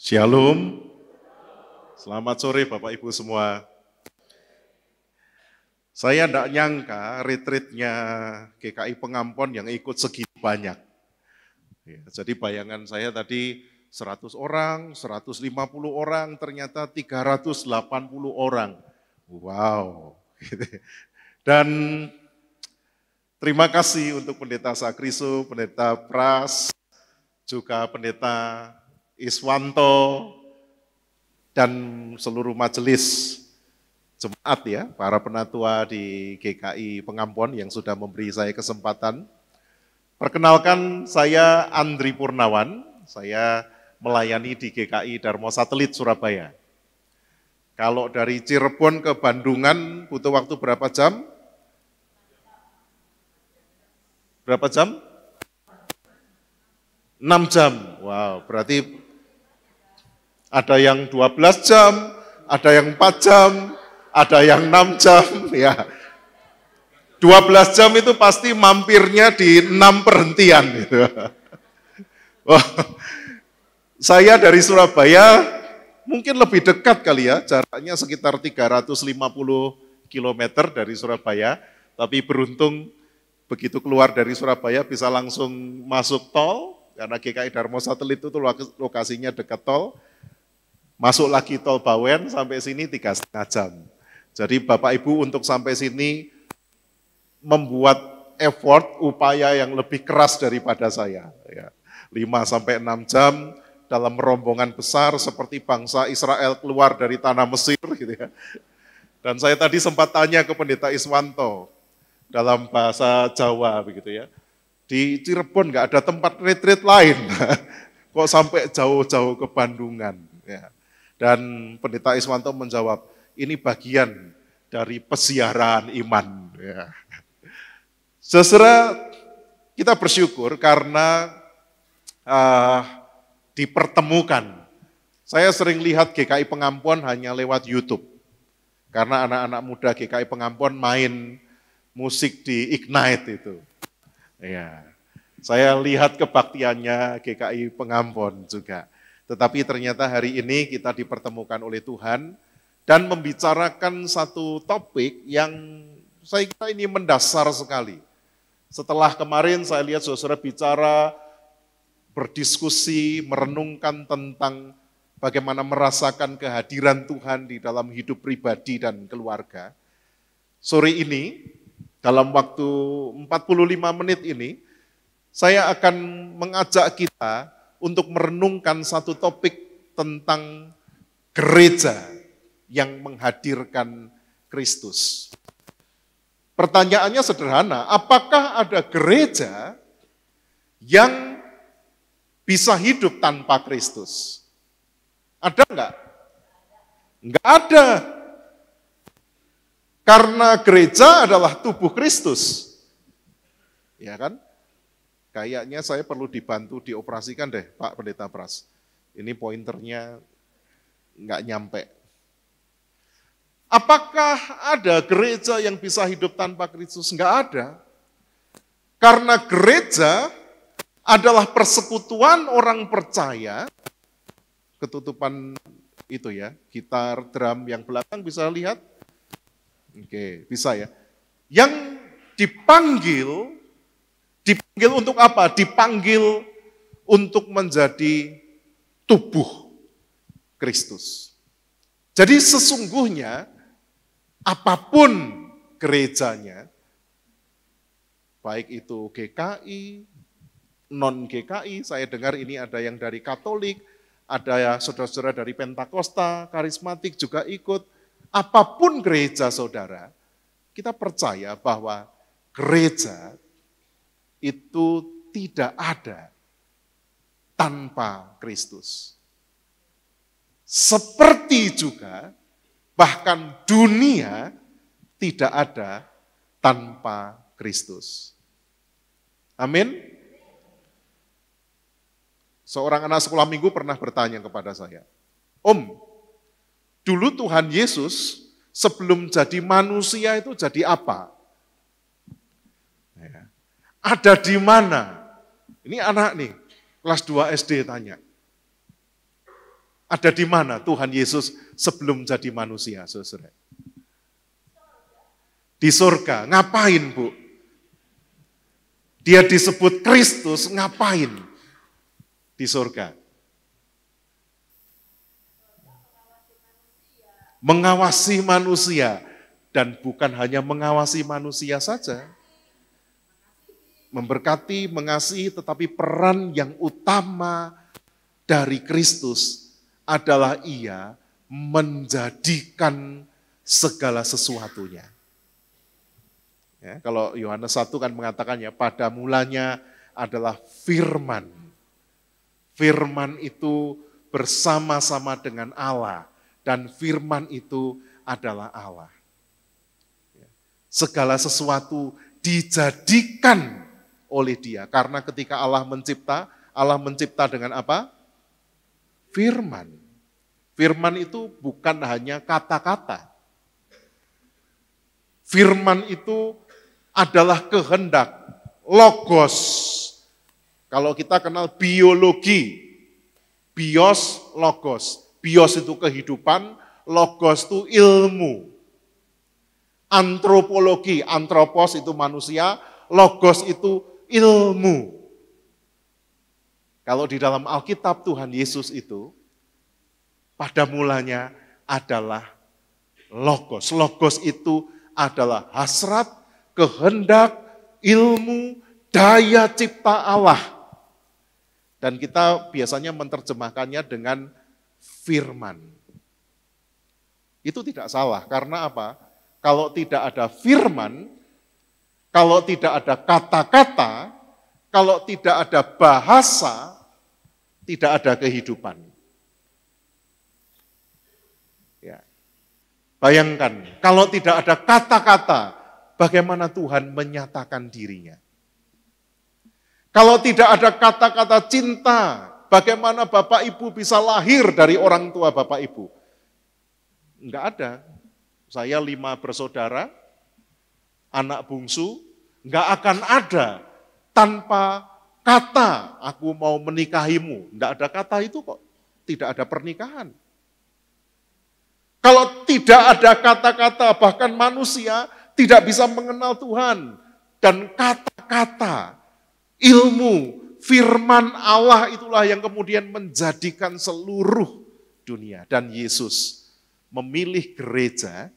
Shalom, selamat sore Bapak Ibu semua. Saya tidak nyangka retreatnya GKI Pengampon yang ikut segitu banyak. Ya, jadi bayangan saya tadi 100 orang, 150 orang, ternyata 380 orang. Wow. Dan terima kasih untuk Pendeta Sakriso, Pendeta Pras, juga Pendeta Iswanto, dan seluruh majelis jemaat ya, para penatua di GKI Pengampon yang sudah memberi saya kesempatan. Perkenalkan, saya Andri Purnawan, saya melayani di GKI Dharma Satelit Surabaya. Kalau dari Cirebon ke Bandungan butuh waktu berapa jam? Berapa jam? 6 jam. Wow, berarti ada yang 12 jam, ada yang 4 jam, ada yang 6 jam, ya. 12 jam itu pasti mampirnya di 6 perhentian. Gitu. Wah, saya dari Surabaya mungkin lebih dekat kali ya, jaraknya sekitar 350 km dari Surabaya, tapi beruntung begitu keluar dari Surabaya bisa langsung masuk tol, karena GKI Dharma Satelit itu lokasinya dekat tol, masuk lagi tol Bawen sampai sini 3,5 jam. Jadi Bapak Ibu untuk sampai sini membuat effort, upaya yang lebih keras daripada saya. Ya. 5-6 jam dalam rombongan besar seperti bangsa Israel keluar dari tanah Mesir. Gitu ya. Dan saya tadi sempat tanya ke Pendeta Iswanto dalam bahasa Jawa begitu ya. Di Cirebon nggak ada tempat retreat lain, kok sampai jauh-jauh ke Bandungan. Ya. Dan Pendeta Iswanto menjawab, ini bagian dari pesiaran iman. Ya. Saudara, kita bersyukur karena dipertemukan. Saya sering lihat GKI Pengampon hanya lewat YouTube. Karena anak-anak muda GKI Pengampon main musik di Ignite itu. Ya. Saya lihat kebaktiannya GKI Pengampon juga. Tetapi ternyata hari ini kita dipertemukan oleh Tuhan dan membicarakan satu topik yang saya kira ini mendasar sekali. Setelah kemarin saya lihat saudara bicara, berdiskusi, merenungkan tentang bagaimana merasakan kehadiran Tuhan di dalam hidup pribadi dan keluarga. Sore ini, dalam waktu 45 menit ini, saya akan mengajak kita untuk merenungkan satu topik tentang gereja yang menghadirkan Kristus. Pertanyaannya sederhana, apakah ada gereja yang bisa hidup tanpa Kristus? Ada enggak? Enggak ada. Karena gereja adalah tubuh Kristus. Ya kan? Kayaknya saya perlu dibantu dioperasikan deh, Pak Pendeta Pras. Ini pointernya enggak nyampe. Apakah ada gereja yang bisa hidup tanpa Kristus? Enggak ada. Karena gereja adalah persekutuan orang percaya, ketutupan itu ya, gitar, drum yang belakang bisa lihat? Oke, bisa ya. Yang dipanggil untuk apa? Dipanggil untuk menjadi tubuh Kristus. Jadi sesungguhnya apapun gerejanya, baik itu GKI, non-GKI, saya dengar ini ada yang dari Katolik, ada saudara-saudara dari Pentakosta, Karismatik juga ikut. Apapun gereja saudara, kita percaya bahwa gereja itu tidak ada tanpa Kristus. Seperti juga bahkan dunia tidak ada tanpa Kristus. Amin. Seorang anak sekolah minggu pernah bertanya kepada saya, Om, dulu Tuhan Yesus sebelum jadi manusia itu jadi apa? Ya. Ada di mana? Ini anak nih, kelas 2 SD tanya. Ada di mana Tuhan Yesus sebelum jadi manusia, saudara? Di surga. Ngapain, Bu? Dia disebut Kristus, ngapain di surga? Mengawasi manusia. Dan bukan hanya mengawasi manusia saja. Memberkati, mengasihi, tetapi peran yang utama dari Kristus adalah ia menjadikan segala sesuatunya. Ya, kalau Yohanes 1 kan mengatakannya, pada mulanya adalah firman. Firman itu bersama-sama dengan Allah. Dan firman itu adalah Allah. Segala sesuatu dijadikan oleh Dia. Karena ketika Allah mencipta dengan apa? Firman. Firman itu bukan hanya kata-kata. Firman itu adalah kehendak, logos. Kalau kita kenal biologi, bios, logos. Bios itu kehidupan, logos itu ilmu. Antropologi, antropos itu manusia, logos itu ilmu. Kalau di dalam Alkitab Tuhan Yesus itu, pada mulanya adalah logos. Logos itu adalah hasrat, kehendak, ilmu, daya cipta Allah. Dan kita biasanya menerjemahkannya dengan firman. Itu tidak salah, karena apa? Kalau tidak ada firman, kalau tidak ada kata-kata, kalau tidak ada bahasa, tidak ada kehidupan. Ya. Bayangkan, kalau tidak ada kata-kata, bagaimana Tuhan menyatakan dirinya? Kalau tidak ada kata-kata cinta, bagaimana Bapak Ibu bisa lahir dari orang tua Bapak Ibu? Enggak ada. Saya 5 bersaudara, anak bungsu, enggak akan ada tanpa kata, aku mau menikahimu. Enggak ada kata itu kok, tidak ada pernikahan. Kalau tidak ada kata-kata, bahkan manusia tidak bisa mengenal Tuhan. Dan kata-kata, ilmu, firman Allah itulah yang kemudian menjadikan seluruh dunia. Dan Yesus memilih gereja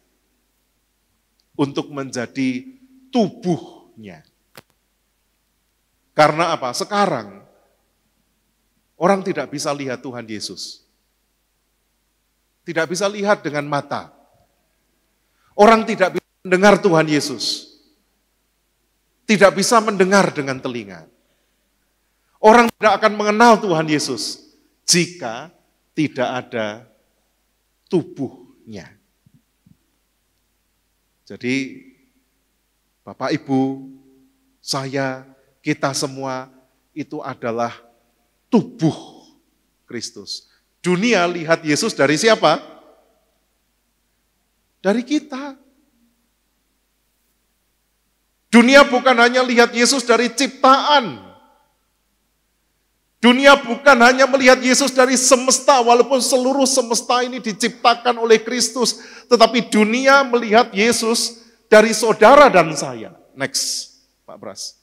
untuk menjadi tubuhnya. Karena apa? Sekarang orang tidak bisa lihat Tuhan Yesus. Tidak bisa lihat dengan mata. Orang tidak bisa mendengar Tuhan Yesus. Tidak bisa mendengar dengan telinga. Orang tidak akan mengenal Tuhan Yesus jika tidak ada tubuhnya. Jadi Bapak Ibu, saya, kita semua itu adalah tubuh Kristus. Dunia lihat Yesus dari siapa? Dari kita. Dunia bukan hanya lihat Yesus dari ciptaan. Dunia bukan hanya melihat Yesus dari semesta, walaupun seluruh semesta ini diciptakan oleh Kristus. Tetapi dunia melihat Yesus dari saudara dan saya. Next, Pak Bras.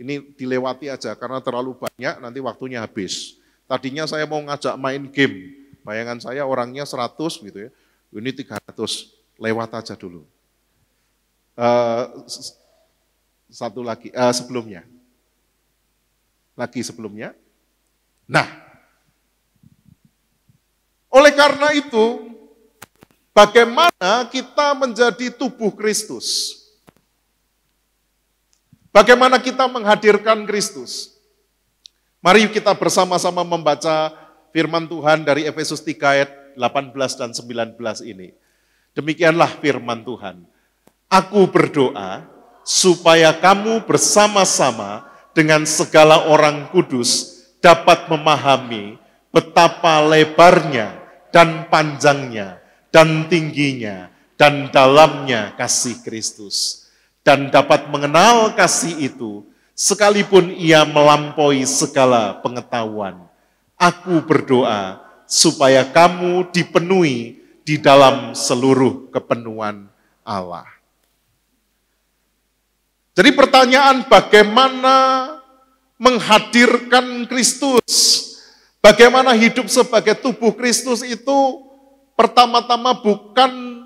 Ini dilewati aja, karena terlalu banyak, nanti waktunya habis. Tadinya saya mau ngajak main game. Bayangan saya orangnya 100 gitu ya. Ini 300, lewat aja dulu. Satu lagi, sebelumnya. Lagi sebelumnya. Nah, oleh karena itu, bagaimana kita menjadi tubuh Kristus? Bagaimana kita menghadirkan Kristus? Mari kita bersama-sama membaca firman Tuhan dari Efesus 3 ayat 18 dan 19 ini. Demikianlah firman Tuhan. Aku berdoa supaya kamu bersama-sama dengan segala orang kudus dapat memahami betapa lebarnya dan panjangnya dan tingginya dan dalamnya kasih Kristus. Dan dapat mengenal kasih itu sekalipun ia melampaui segala pengetahuan. Aku berdoa supaya kamu dipenuhi di dalam seluruh kepenuhan Allah. Jadi pertanyaan bagaimana menghadirkan Kristus, bagaimana hidup sebagai tubuh Kristus itu pertama-tama bukan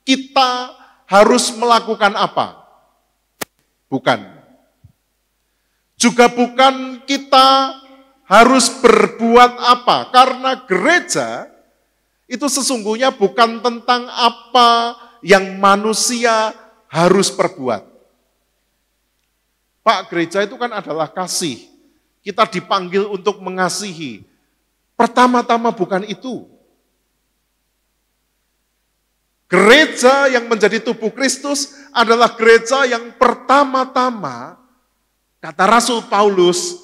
kita harus melakukan apa. Bukan. Juga bukan kita harus berbuat apa. Karena gereja itu sesungguhnya bukan tentang apa yang manusia harus perbuat. Pak, gereja itu kan adalah kasih. Kita dipanggil untuk mengasihi. Pertama-tama bukan itu. Gereja yang menjadi tubuh Kristus adalah gereja yang pertama-tama, kata Rasul Paulus,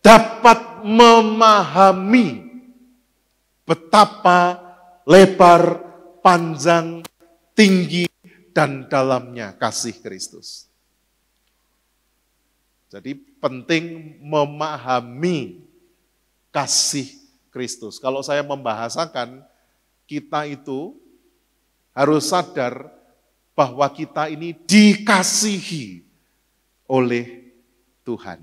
dapat memahami betapa lebar, panjang, tinggi, dan dalamnya kasih Kristus. Jadi penting memahami kasih Kristus. Kalau saya membahasakan, kita itu harus sadar bahwa kita ini dikasihi oleh Tuhan.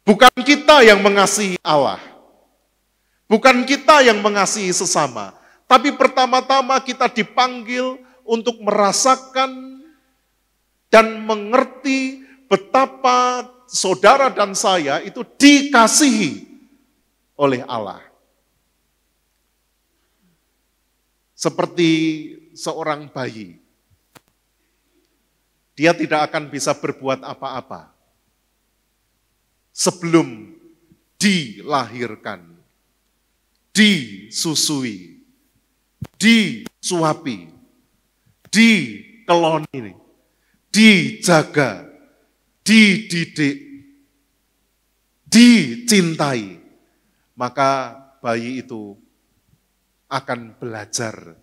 Bukan kita yang mengasihi Allah. Bukan kita yang mengasihi sesama. Tapi pertama-tama kita dipanggil untuk merasakan dan mengerti betapa saudara dan saya itu dikasihi oleh Allah. Seperti seorang bayi. Dia tidak akan bisa berbuat apa-apa sebelum dilahirkan, disusui, disuapi, dikeloni, dijaga, dididik, dicintai, maka bayi itu akan belajar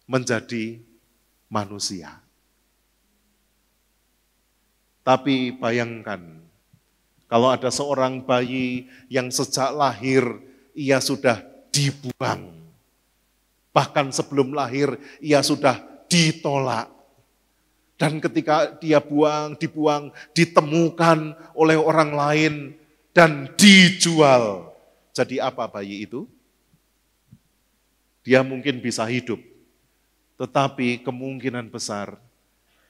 menjadi manusia. Tapi bayangkan, kalau ada seorang bayi yang sejak lahir ia sudah dibuang. Bahkan sebelum lahir ia sudah ditolak. Dan ketika dia dibuang, ditemukan oleh orang lain dan dijual. Jadi apa bayi itu? Dia mungkin bisa hidup, tetapi kemungkinan besar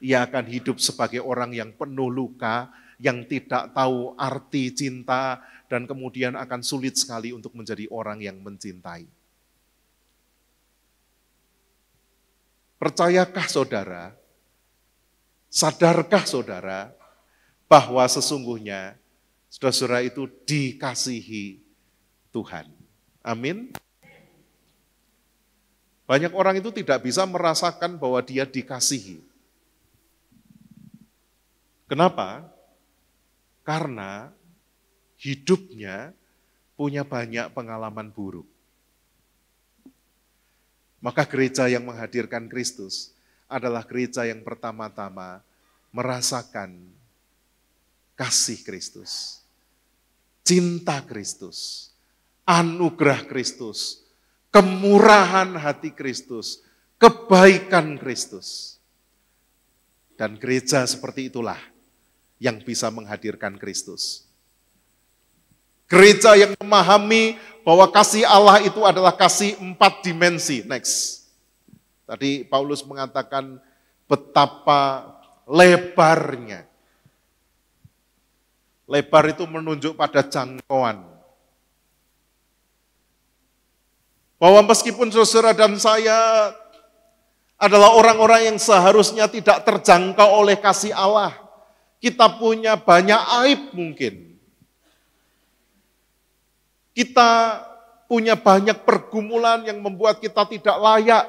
ia akan hidup sebagai orang yang penuh luka, yang tidak tahu arti cinta, dan kemudian akan sulit sekali untuk menjadi orang yang mencintai. Percayakah saudara, sadarkah saudara, bahwa sesungguhnya saudara-saudara itu dikasihi Tuhan? Amin. Banyak orang itu tidak bisa merasakan bahwa dia dikasihi. Kenapa? Karena hidupnya punya banyak pengalaman buruk. Maka gereja yang menghadirkan Kristus adalah gereja yang pertama-tama merasakan kasih Kristus, cinta Kristus, anugerah Kristus, kemurahan hati Kristus, kebaikan Kristus. Dan gereja seperti itulah yang bisa menghadirkan Kristus. Gereja yang memahami bahwa kasih Allah itu adalah kasih 4 dimensi. Next. Tadi Paulus mengatakan betapa lebarnya. Lebar itu menunjuk pada jangkauan. Bahwa meskipun saudara dan saya adalah orang-orang yang seharusnya tidak terjangkau oleh kasih Allah. Kita punya banyak aib mungkin. Kita punya banyak pergumulan yang membuat kita tidak layak.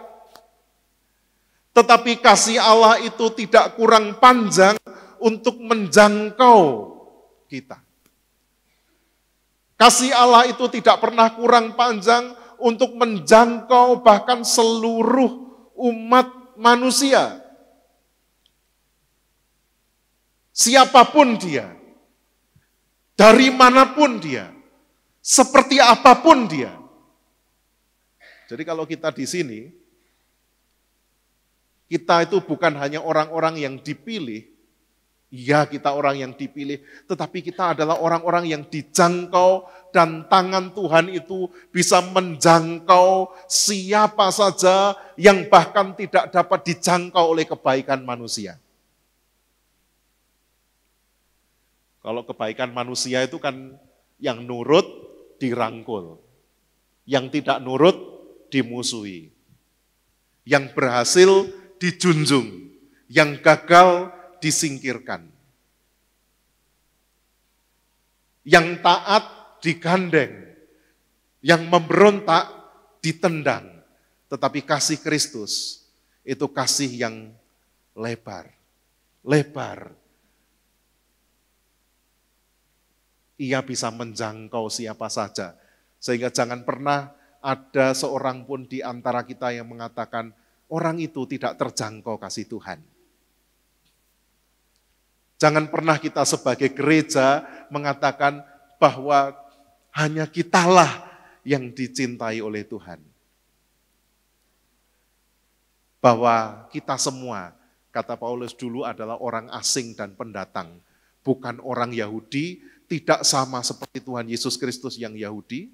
Tetapi kasih Allah itu tidak kurang panjang untuk menjangkau kita. Kasih Allah itu tidak pernah kurang panjang untuk menjangkau bahkan seluruh umat manusia. Siapapun dia. Dari manapun dia, seperti apapun dia. Jadi kalau kita di sini, kita itu bukan hanya orang-orang yang dipilih, ya kita orang yang dipilih, tetapi kita adalah orang-orang yang dijangkau dan tangan Tuhan itu bisa menjangkau siapa saja yang bahkan tidak dapat dijangkau oleh kebaikan manusia. Kalau kebaikan manusia itu kan yang nurut dirangkul, yang tidak nurut dimusuhi, yang berhasil dijunjung, yang gagal disingkirkan. Yang taat digandeng, yang memberontak ditendang. Tetapi kasih Kristus itu kasih yang lebar. Lebar. Ia bisa menjangkau siapa saja. Sehingga jangan pernah ada seorang pun di antara kita yang mengatakan orang itu tidak terjangkau kasih Tuhan. Jangan pernah kita sebagai gereja mengatakan bahwa hanya kitalah yang dicintai oleh Tuhan. Bahwa kita semua, kata Paulus dulu adalah orang asing dan pendatang. Bukan orang Yahudi, tidak sama seperti Tuhan Yesus Kristus yang Yahudi.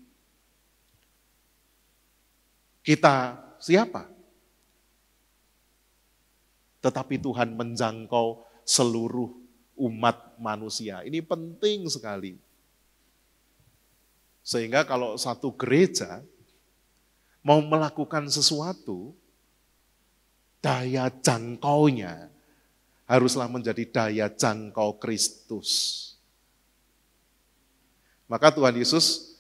Kita siapa? Tetapi Tuhan menjangkau seluruh umat manusia. Ini penting sekali. Sehingga kalau satu gereja mau melakukan sesuatu, daya jangkaunya haruslah menjadi daya jangkau Kristus. Maka Tuhan Yesus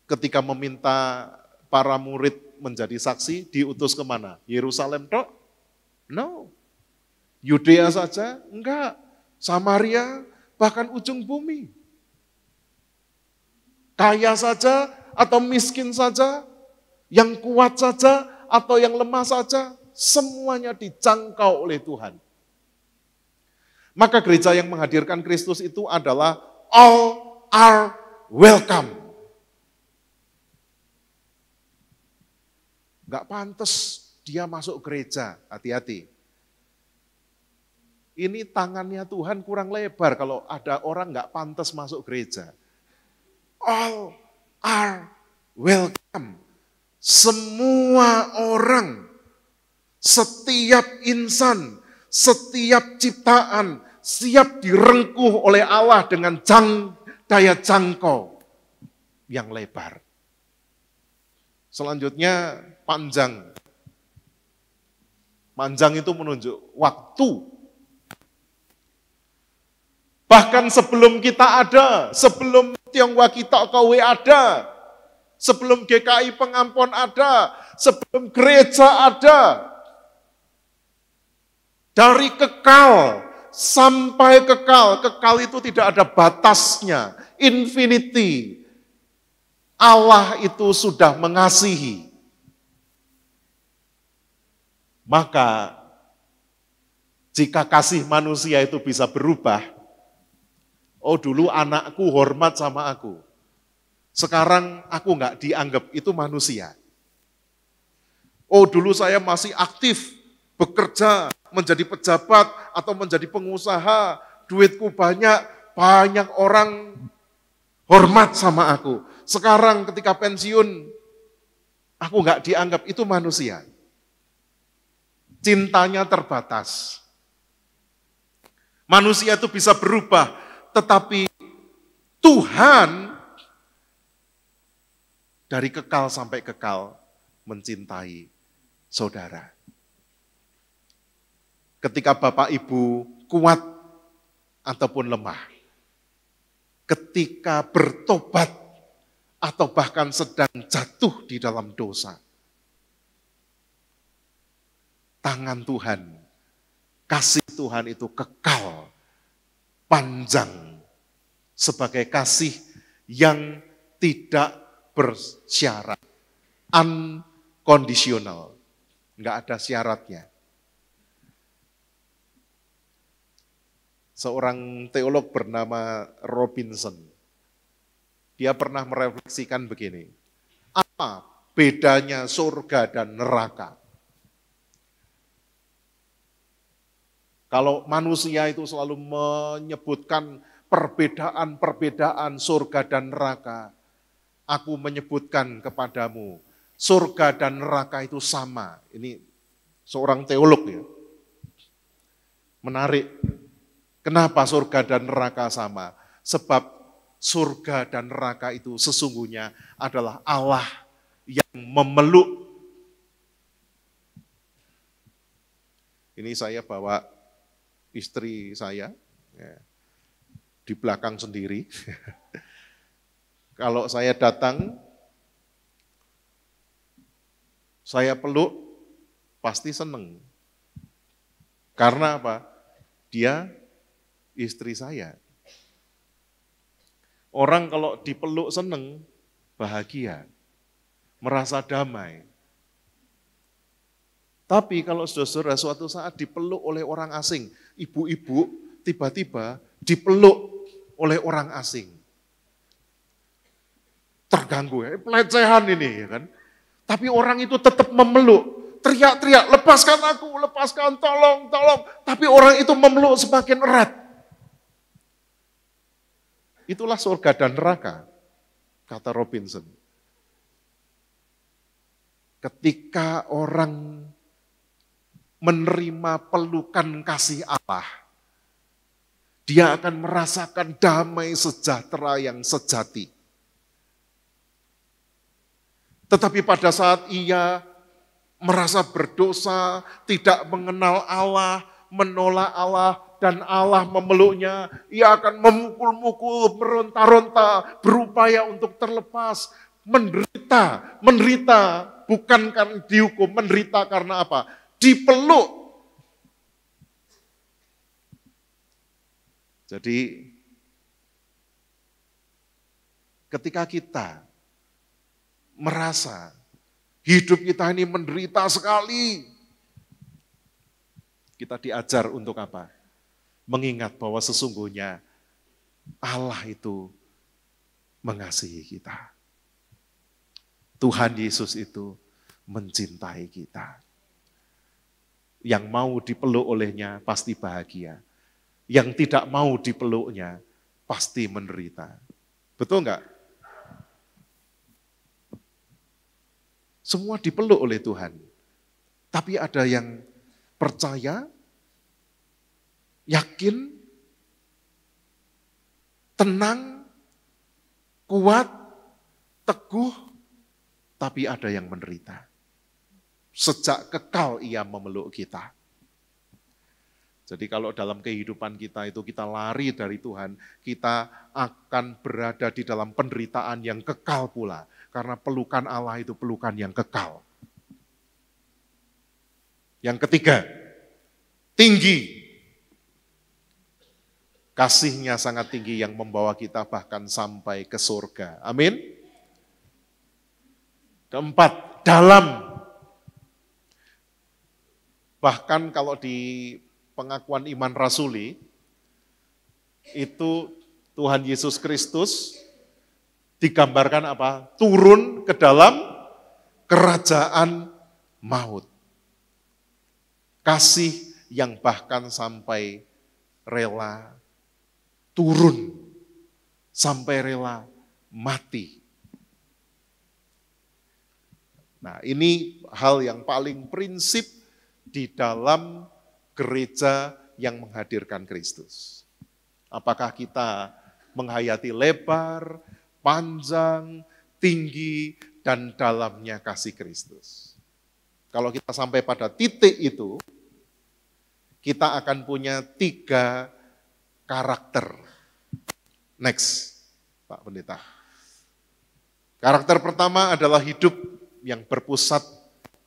ketika meminta para murid menjadi saksi, diutus kemana? Yerusalem tok? No. Yudea saja? Enggak. Samaria, bahkan ujung bumi. Kaya saja atau miskin saja, yang kuat saja atau yang lemah saja, semuanya dijangkau oleh Tuhan. Maka gereja yang menghadirkan Kristus itu adalah all are welcome. Enggak pantas dia masuk gereja, hati-hati. Ini tangannya Tuhan kurang lebar kalau ada orang nggak pantas masuk gereja. All are welcome. Semua orang, setiap insan, setiap ciptaan, siap direngkuh oleh Allah dengan daya jangkau yang lebar. Selanjutnya panjang. Panjang itu menunjuk waktu. Bahkan sebelum kita ada, sebelum Tionghoa Kita KW ada, sebelum GKI Pengampon ada, sebelum gereja ada, dari kekal sampai kekal, kekal itu tidak ada batasnya, infinity. Allah itu sudah mengasihi. Maka jika kasih manusia itu bisa berubah, oh dulu anakku hormat sama aku, sekarang aku nggak dianggap itu manusia. Oh dulu saya masih aktif, bekerja, menjadi pejabat atau menjadi pengusaha, duitku banyak, banyak orang hormat sama aku. Sekarang ketika pensiun, aku nggak dianggap itu manusia. Cintanya terbatas. Manusia itu bisa berubah, tetapi Tuhan dari kekal sampai kekal mencintai saudara. Ketika Bapak Ibu kuat ataupun lemah, ketika bertobat atau bahkan sedang jatuh di dalam dosa, tangan Tuhan, kasih Tuhan itu kekal, panjang, sebagai kasih yang tidak bersyarat, unconditional, enggak ada syaratnya. Seorang teolog bernama Robinson Dia pernah merefleksikan begini, apa bedanya surga dan neraka? Kalau manusia itu selalu menyebutkan perbedaan-perbedaan surga dan neraka, aku menyebutkan kepadamu, surga dan neraka itu sama. Ini seorang teolog ya. Menarik. Kenapa surga dan neraka sama? Sebab surga dan neraka itu sesungguhnya adalah Allah yang memeluk. Ini saya bawa istri saya ya, di belakang sendiri. Kalau saya datang, saya peluk, pasti seneng. Karena apa? Dia istri saya. Orang kalau dipeluk seneng, bahagia, merasa damai. Tapi kalau saudara suatu saat dipeluk oleh orang asing, ibu-ibu tiba-tiba dipeluk oleh orang asing. Terganggu ya, pelecehan ini ya kan. Tapi orang itu tetap memeluk, teriak-teriak, lepaskan aku, lepaskan, tolong, tolong. Tapi orang itu memeluk semakin erat. Itulah surga dan neraka, kata Robinson. Ketika orang menerima pelukan kasih Allah, dia akan merasakan damai sejahtera yang sejati. Tetapi pada saat ia merasa berdosa, tidak mengenal Allah, menolak Allah, dan Allah memeluknya, ia akan memukul-mukul, meronta-ronta, berupaya untuk terlepas, menderita, bukan karena dihukum, menderita karena apa? Dipeluk. Jadi, ketika kita merasa hidup kita ini menderita sekali, kita diajar untuk apa? Mengingat bahwa sesungguhnya Allah itu mengasihi kita. Tuhan Yesus itu mencintai kita. Yang mau dipeluk olehnya pasti bahagia. Yang tidak mau dipeluknya pasti menderita. Betul enggak? Semua dipeluk oleh Tuhan. Tapi ada yang percaya, yakin, tenang, kuat, teguh, tapi ada yang menderita. Sejak kekal ia memeluk kita. Jadi kalau dalam kehidupan kita itu kita lari dari Tuhan, kita akan berada di dalam penderitaan yang kekal pula. Karena pelukan Allah itu pelukan yang kekal. Yang ketiga, tinggi. Kasihnya sangat tinggi yang membawa kita bahkan sampai ke surga. Amin. Keempat, dalam. Bahkan kalau di pengakuan iman rasuli, itu Tuhan Yesus Kristus digambarkan apa? Turun ke dalam kerajaan maut. Kasih yang bahkan sampai rela turun, sampai rela mati. Nah, ini hal yang paling prinsip di dalam gereja yang menghadirkan Kristus. Apakah kita menghayati lebar, panjang, tinggi, dan dalamnya kasih Kristus? Kalau kita sampai pada titik itu, kita akan punya 3 karakter. Next, Pak Pendeta. Karakter pertama adalah hidup yang berpusat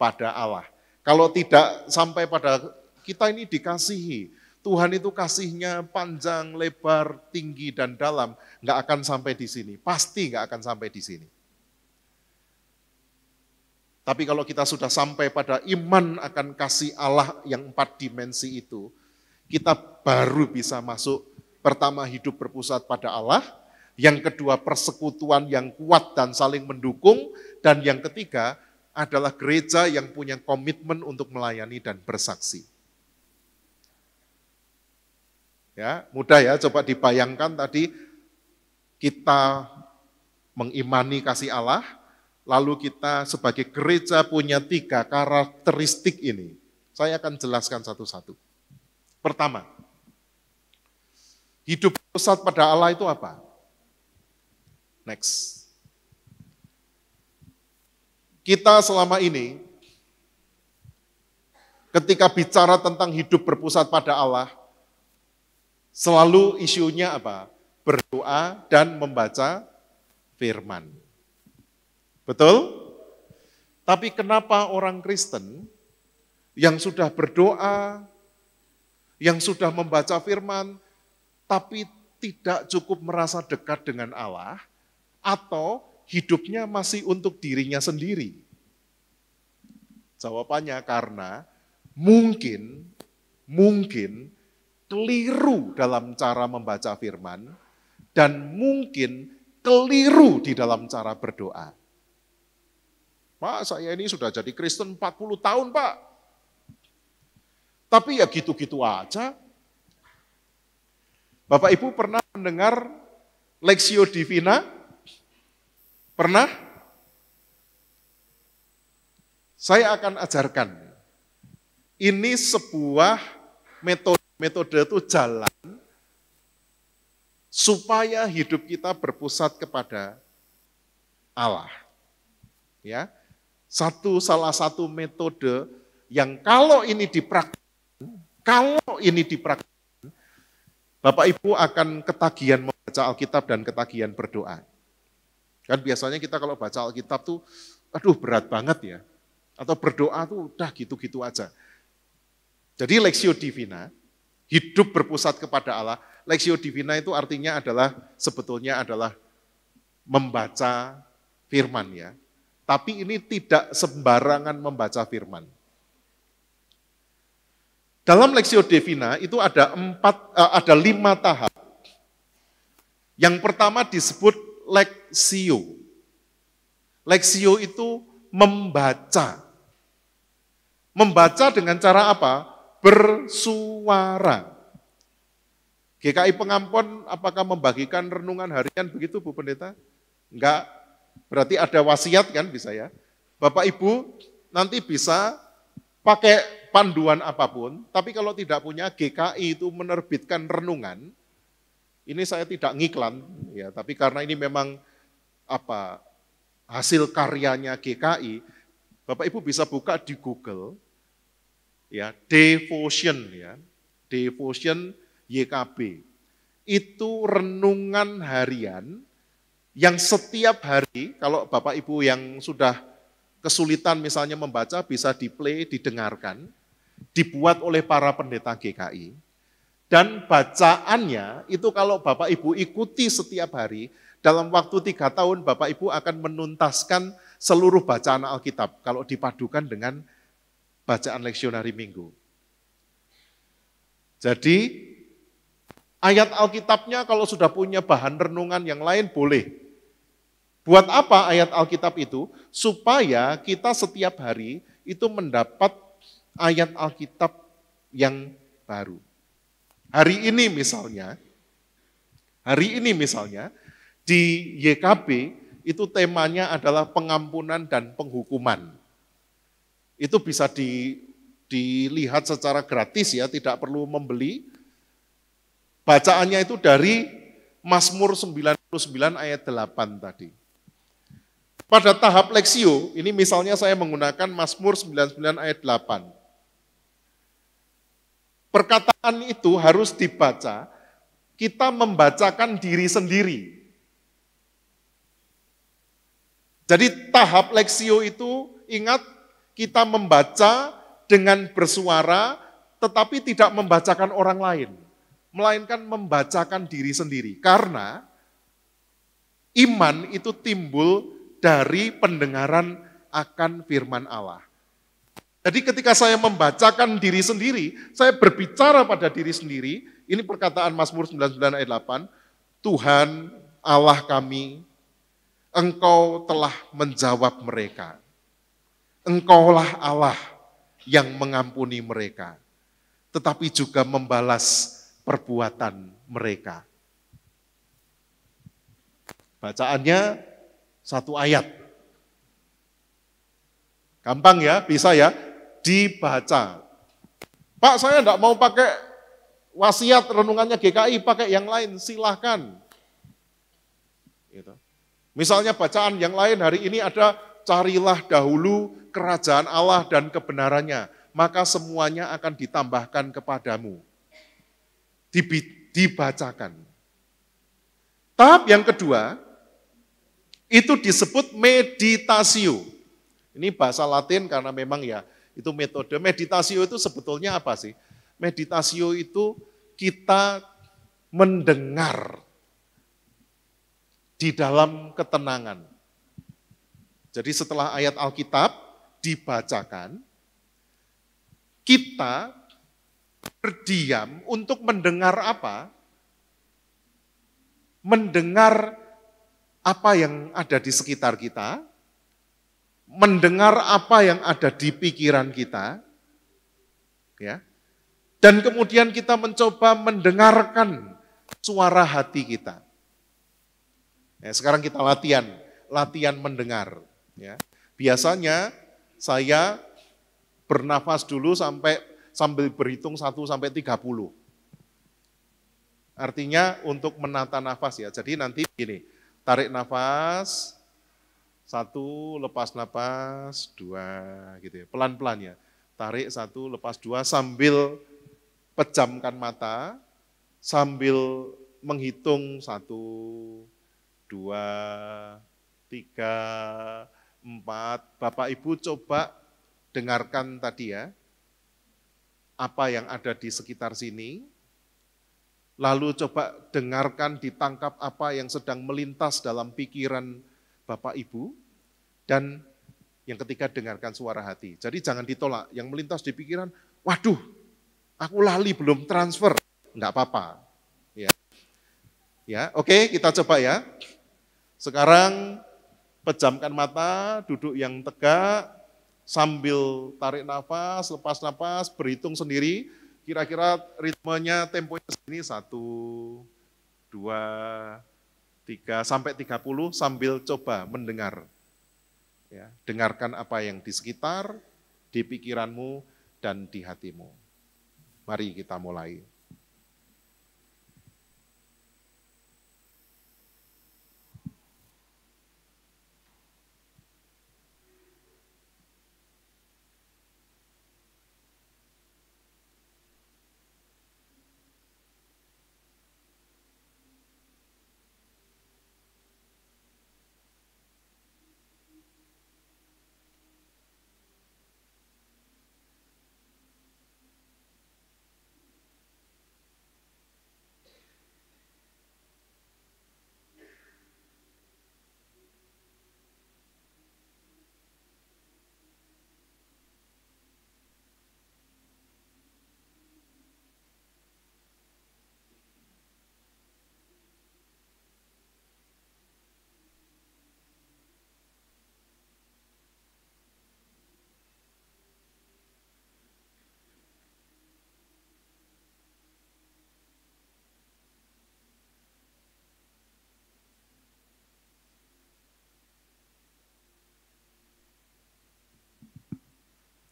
pada Allah. Kalau tidak sampai pada kita ini dikasihi, Tuhan itu kasihnya panjang, lebar, tinggi, dan dalam, nggak akan sampai di sini. Pasti nggak akan sampai di sini. Tapi kalau kita sudah sampai pada iman akan kasih Allah yang 4 dimensi itu, kita baru bisa masuk pertama hidup berpusat pada Allah, Yang kedua, persekutuan yang kuat dan saling mendukung. Dan yang ketiga adalah gereja yang punya komitmen untuk melayani dan bersaksi. Ya, mudah ya, coba dibayangkan tadi kita mengimani kasih Allah, lalu kita sebagai gereja punya 3 karakteristik ini. Saya akan jelaskan satu-satu. Pertama, hidup pusat pada Allah itu apa? Next. Kita selama ini, ketika bicara tentang hidup berpusat pada Allah, selalu isunya apa? Berdoa dan membaca firman. Betul? Tapi kenapa orang Kristen yang sudah berdoa, yang sudah membaca firman, tapi tidak cukup merasa dekat dengan Allah, atau hidupnya masih untuk dirinya sendiri? Jawabannya karena mungkin keliru dalam cara membaca firman, dan mungkin keliru di dalam cara berdoa. Pak, saya ini sudah jadi Kristen 40 tahun, Pak. Tapi ya gitu-gitu aja. Bapak Ibu pernah mendengar Lectio Divina? Pernah? Saya akan ajarkan. Ini sebuah metode itu jalan supaya hidup kita berpusat kepada Allah. Ya. Salah satu metode yang kalau ini dipraktikkan, Bapak Ibu akan ketagihan membaca Alkitab dan ketagihan berdoa. Kan biasanya kita kalau baca Alkitab tuh, aduh berat banget ya. Atau berdoa tuh udah gitu-gitu aja. Jadi Lectio Divina, hidup berpusat kepada Allah. Lectio Divina itu artinya sebetulnya adalah membaca firman ya. Tapi ini tidak sembarangan membaca firman. Dalam Lectio Divina itu ada 5 tahap. Yang pertama disebut Lectio. Lectio itu membaca. Membaca dengan cara apa? Bersuara. GKI Pengampon apakah membagikan renungan harian begitu Bu Pendeta? Enggak. Berarti ada wasiat kan bisa ya. Bapak Ibu nanti bisa pakai panduan apapun, tapi kalau tidak punya GKI itu menerbitkan renungan. Ini saya tidak ngiklan, ya, tapi karena ini memang hasil karyanya GKI, Bapak Ibu bisa buka di Google, ya, Devotion YKB. Itu renungan harian yang setiap hari, kalau Bapak Ibu yang sudah kesulitan misalnya membaca, bisa di-play, didengarkan, dibuat oleh para pendeta GKI. Dan bacaannya itu kalau Bapak Ibu ikuti setiap hari, dalam waktu 3 tahun Bapak Ibu akan menuntaskan seluruh bacaan Alkitab kalau dipadukan dengan bacaan leksionari minggu. Jadi ayat Alkitabnya kalau sudah punya bahan renungan yang lain boleh. Buat apa ayat Alkitab itu? Supaya kita setiap hari itu mendapat ayat Alkitab yang baru. Hari ini misalnya, di YKB itu temanya adalah pengampunan dan penghukuman. Itu bisa dilihat secara gratis ya, tidak perlu membeli. Bacaannya itu dari Mazmur 99 ayat 8 tadi. Pada tahap Lectio, ini misalnya saya menggunakan Mazmur 99 ayat 8. Perkataan itu harus dibaca, kita membacakan diri sendiri. Jadi tahap Lectio itu, ingat, kita membaca dengan bersuara, tetapi tidak membacakan orang lain, melainkan membacakan diri sendiri. Karena iman itu timbul dari pendengaran akan firman Allah. Jadi ketika saya membacakan diri sendiri, saya berbicara pada diri sendiri, ini perkataan Mazmur 99 ayat 8, Tuhan, Allah kami, Engkau telah menjawab mereka. Engkaulah Allah yang mengampuni mereka, tetapi juga membalas perbuatan mereka. Bacaannya satu ayat. Gampang ya, bisa ya, dibaca. Pak, saya enggak mau pakai wasiat renungannya GKI, pakai yang lain, silahkan. Gitu. Misalnya bacaan yang lain hari ini ada, carilah dahulu kerajaan Allah dan kebenarannya, maka semuanya akan ditambahkan kepadamu. Dibacakan. Tahap yang kedua, itu disebut meditasio. Ini bahasa Latin karena memang ya, itu metode. Meditasio itu sebetulnya apa sih? Meditasio itu kita mendengar di dalam ketenangan. Jadi setelah ayat Alkitab dibacakan, kita berdiam untuk mendengar apa? Mendengar apa yang ada di sekitar kita, mendengar apa yang ada di pikiran kita, ya. Dan kemudian kita mencoba mendengarkan suara hati kita. Ya, sekarang kita latihan mendengar. Ya. Biasanya saya bernafas dulu sambil berhitung 1 sampai 30. Artinya untuk menata nafas ya. Jadi nanti gini, tarik nafas, 1, lepas nafas, 2, gitu ya. Pelan-pelan ya. Tarik 1, lepas 2 sambil pejamkan mata, sambil menghitung 1, 2, 3, 4. Bapak Ibu coba dengarkan tadi ya, apa yang ada di sekitar sini, lalu coba dengarkan, ditangkap apa yang sedang melintas dalam pikiran Bapak Ibu, dan yang ketiga dengarkan suara hati. Jadi jangan ditolak, yang melintas di pikiran, waduh, aku lali belum transfer, enggak apa-apa. Ya, oke, kita coba ya. Sekarang pejamkan mata, duduk yang tegak, sambil tarik nafas, lepas nafas, berhitung sendiri, kira-kira ritmenya, temponya segini, 1, 2, 3, sampai 30, sambil coba mendengar. Ya, dengarkan apa yang di sekitar, di pikiranmu, dan di hatimu. Mari kita mulai.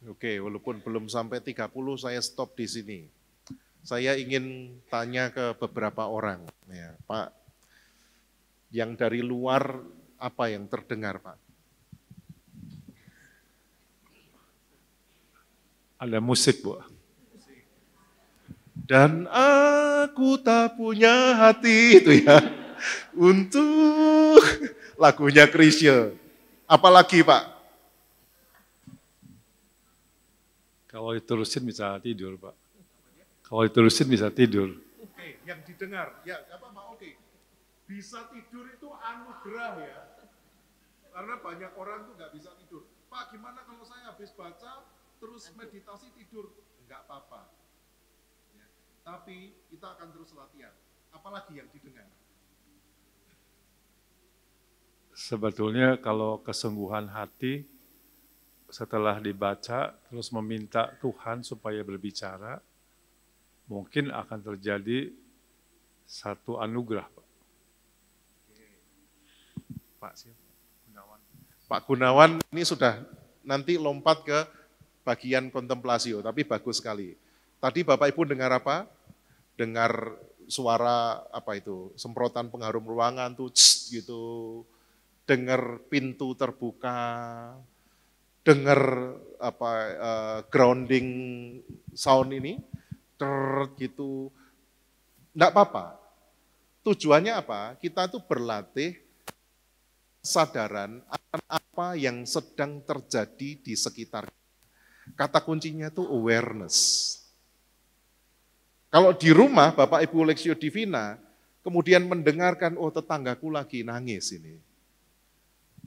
Oke, walaupun belum sampai 30, saya stop di sini. Saya ingin tanya ke beberapa orang. Ya, Pak, yang dari luar apa yang terdengar, Pak? Ada musik, Bu. Dan aku tak punya hati, itu ya. Untuk lagunya Chrisye. Apalagi, Pak? Kalau diterusin bisa tidur, Pak. Kalau diterusin bisa tidur. Oke, yang didengar, ya apa Pak? Oke. Bisa tidur itu anugerah ya. Karena banyak orang tuh nggak bisa tidur. Pak, gimana kalau saya habis baca terus meditasi tidur? Enggak apa-apa. Ya. Tapi kita akan terus latihan. Apalagi yang didengar? sebetulnya kalau kesungguhan hati setelah dibaca terus meminta Tuhan supaya berbicara, mungkin akan terjadi satu anugerah, Pak. Pak Gunawan ini sudah nanti lompat ke bagian kontemplasio, tapi bagus sekali. Tadi Bapak Ibu dengar apa? Dengar suara apa itu? Semprotan pengharum ruangan tuh gitu. Dengar pintu terbuka. Dengar apa grounding sound ini gitu. Enggak apa-apa. Tujuannya apa? Kita tuh berlatih kesadaran akan apa yang sedang terjadi di sekitar. Kata kuncinya itu awareness. Kalau di rumah Bapak Ibu Lexio Divina, kemudian mendengarkan, oh tetanggaku lagi nangis ini.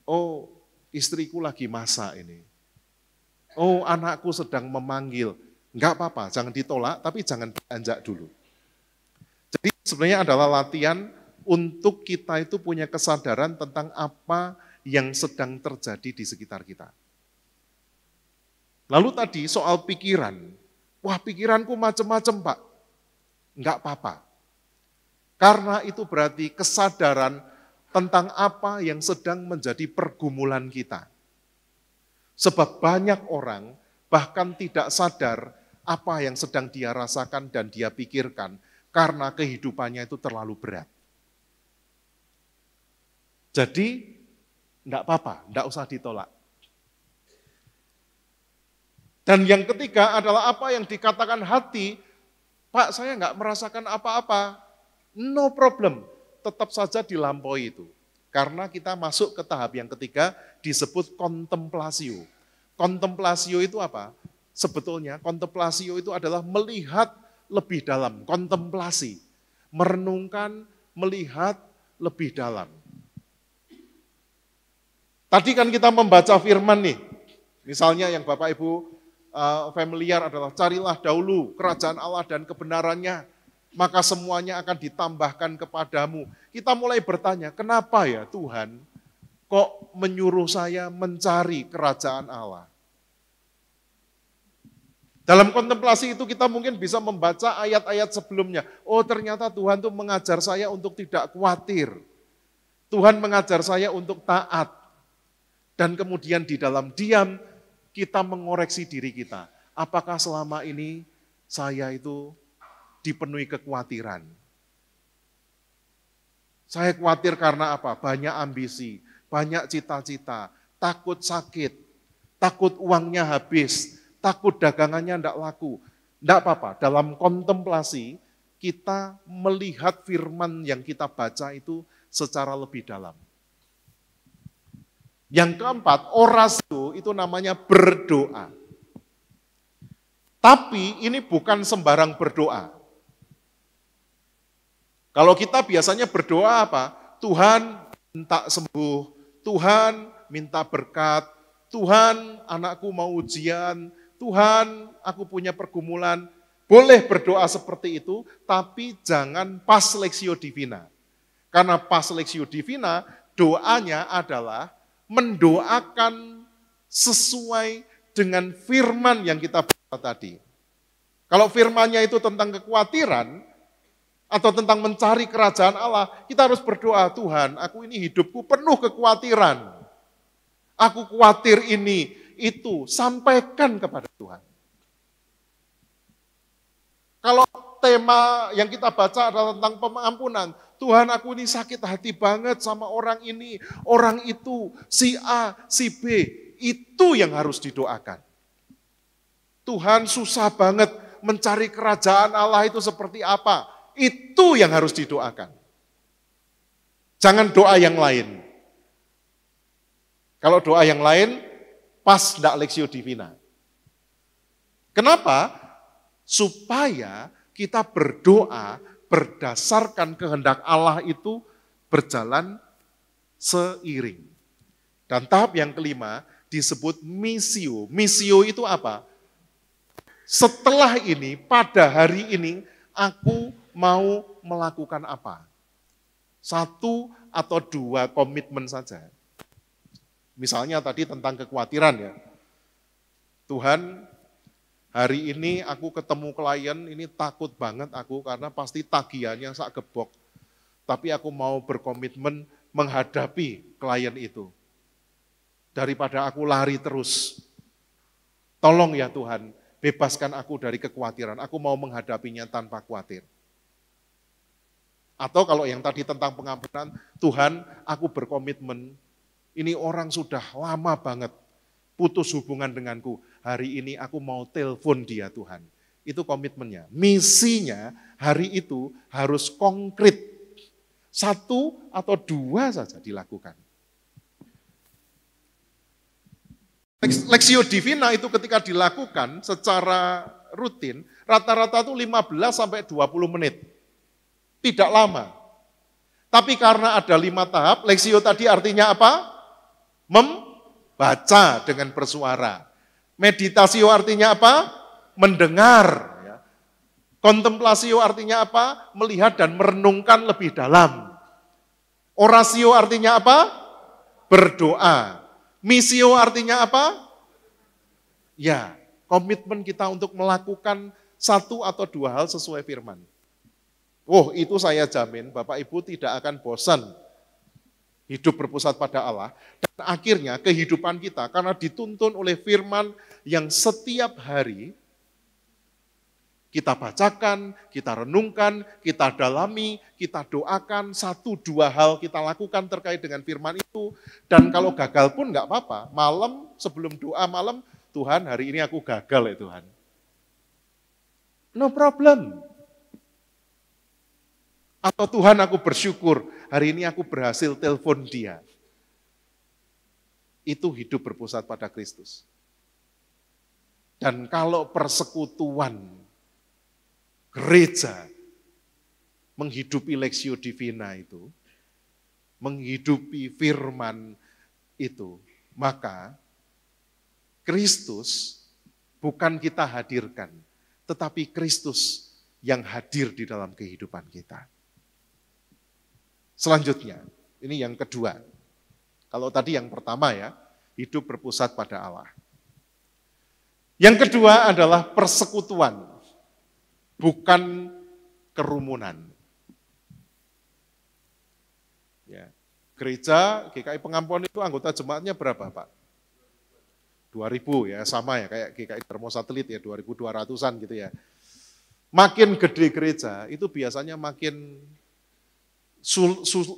Oh istriku lagi masak ini. Oh anakku sedang memanggil. Enggak apa-apa, jangan ditolak, tapi jangan beranjak dulu. Jadi sebenarnya adalah latihan untuk kita itu punya kesadaran tentang apa yang sedang terjadi di sekitar kita. Lalu tadi soal pikiran, wah pikiranku macam-macam Pak. Enggak apa-apa. Karena itu berarti kesadaran tentang apa yang sedang menjadi pergumulan kita. Sebab banyak orang bahkan tidak sadar apa yang sedang dia rasakan dan dia pikirkan karena kehidupannya itu terlalu berat. Jadi, enggak apa-apa, enggak usah ditolak. Dan yang ketiga adalah apa yang dikatakan hati, Pak saya enggak merasakan apa-apa, no problem, tetap saja dilampaui itu. Karena kita masuk ke tahap yang ketiga disebut kontemplasio. Kontemplasio itu apa? Sebetulnya kontemplasio itu adalah melihat lebih dalam, kontemplasi. Merenungkan, melihat lebih dalam. Tadi kan kita membaca firman nih, misalnya yang Bapak Ibu familiar adalah carilah dahulu kerajaan Allah dan kebenarannya, maka semuanya akan ditambahkan kepadamu. Kita mulai bertanya, kenapa ya Tuhan kok menyuruh saya mencari kerajaan Allah? Dalam kontemplasi itu kita mungkin bisa membaca ayat-ayat sebelumnya. Oh ternyata Tuhan tuh mengajar saya untuk tidak khawatir. Tuhan mengajar saya untuk taat. Dan kemudian di dalam diam kita mengoreksi diri kita. Apakah selama ini saya itu dipenuhi kekhawatiran? Saya khawatir karena apa? Banyak ambisi, banyak cita-cita, takut sakit, takut uangnya habis, takut dagangannya tidak laku. Tidak apa-apa, dalam kontemplasi kita melihat firman yang kita baca itu secara lebih dalam. Yang keempat, orasio itu namanya berdoa. Tapi ini bukan sembarang berdoa. Kalau kita biasanya berdoa apa? Tuhan minta sembuh, Tuhan minta berkat, Tuhan anakku mau ujian, Tuhan aku punya pergumulan. Boleh berdoa seperti itu, tapi jangan pas Lexio Divina. Karena pas Lexio Divina, doanya adalah mendoakan sesuai dengan firman yang kita baca tadi. Kalau firmannya itu tentang kekhawatiran atau tentang mencari kerajaan Allah, kita harus berdoa, Tuhan, aku ini hidupku penuh kekhawatiran. Aku khawatir ini, itu, sampaikan kepada Tuhan. Kalau tema yang kita baca adalah tentang pengampunan, Tuhan aku ini sakit hati banget sama orang ini, orang itu, si A, si B, itu yang harus didoakan. Tuhan susah banget mencari kerajaan Allah itu seperti apa, itu yang harus didoakan. Jangan doa yang lain. Kalau doa yang lain, pas enggak Lexio Divina. Kenapa? Supaya kita berdoa berdasarkan kehendak Allah itu berjalan seiring. Dan tahap yang kelima disebut misio. Misio itu apa? Setelah ini, pada hari ini, aku mau melakukan apa? 1 atau 2 komitmen saja. Misalnya tadi tentang kekhawatiran ya. Tuhan, hari ini aku ketemu klien, ini takut banget aku karena pasti tagihannya sak gebok. Tapi aku mau berkomitmen menghadapi klien itu. Daripada aku lari terus. Tolong ya Tuhan, bebaskan aku dari kekhawatiran. Aku mau menghadapinya tanpa khawatir. Atau kalau yang tadi tentang pengampunan, Tuhan, aku berkomitmen, ini orang sudah lama banget putus hubungan denganku. Hari ini aku mau telepon dia Tuhan. Itu komitmennya. Misinya hari itu harus konkret. 1 atau 2 saja dilakukan. Lexio Divina itu ketika dilakukan secara rutin, rata-rata itu 15 sampai 20 menit. Tidak lama. Tapi karena ada 5 tahap, Lexio tadi artinya apa? Membaca dengan bersuara. Meditasio artinya apa? Mendengar. Kontemplasio artinya apa? Melihat dan merenungkan lebih dalam. Orasio artinya apa? Berdoa. Misio artinya apa? Ya, komitmen kita untuk melakukan 1 atau 2 hal sesuai firman. Oh, itu saya jamin Bapak Ibu tidak akan bosan hidup berpusat pada Allah. Dan akhirnya kehidupan kita karena dituntun oleh firman yang setiap hari kita bacakan, kita renungkan, kita dalami, kita doakan, 1-2 hal kita lakukan terkait dengan firman itu. Dan kalau gagal pun enggak apa-apa, malam sebelum doa malam, Tuhan hari ini aku gagal ya Tuhan. No problem. Atau Tuhan aku bersyukur, hari ini aku berhasil telepon dia. Itu hidup berpusat pada Kristus. Dan kalau persekutuan gereja menghidupi Lexio Divina itu, menghidupi firman itu, maka Kristus bukan kita hadirkan, tetapi Kristus yang hadir di dalam kehidupan kita. Selanjutnya, ini yang kedua. Kalau tadi yang pertama ya, hidup berpusat pada Allah. Yang kedua adalah persekutuan, bukan kerumunan. Ya, gereja GKI Pengampuan itu anggota jemaatnya berapa Pak? 2000 ya, sama ya kayak GKI Darmo Satelit ya, 2200-an gitu ya. Makin gede gereja, itu biasanya makin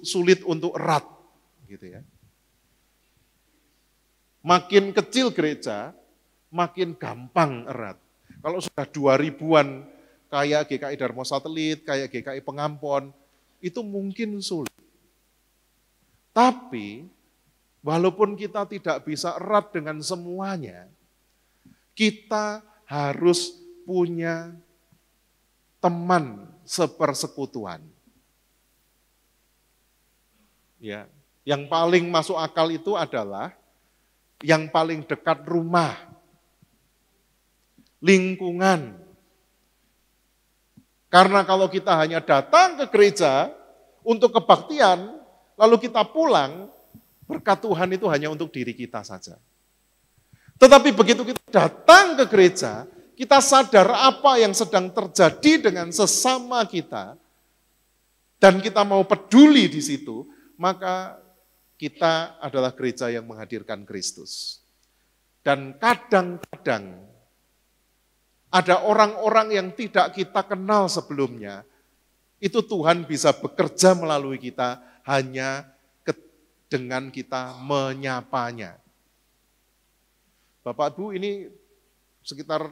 sulit untuk erat gitu ya. Makin kecil gereja, makin gampang erat. Kalau sudah 2000-an kayak GKI Darmo Satelit, kayak GKI Pengampon, itu mungkin sulit. Tapi walaupun kita tidak bisa erat dengan semuanya, kita harus punya teman sepersekutuan. Ya, yang paling masuk akal itu adalah yang paling dekat rumah, lingkungan. Karena kalau kita hanya datang ke gereja untuk kebaktian, lalu kita pulang, berkat Tuhan itu hanya untuk diri kita saja. Tetapi begitu kita datang ke gereja, kita sadar apa yang sedang terjadi dengan sesama kita, dan kita mau peduli di situ, maka kita adalah gereja yang menghadirkan Kristus. Dan kadang-kadang ada orang-orang yang tidak kita kenal sebelumnya, itu Tuhan bisa bekerja melalui kita hanya dengan kita menyapanya. Bapak Ibu, ini sekitar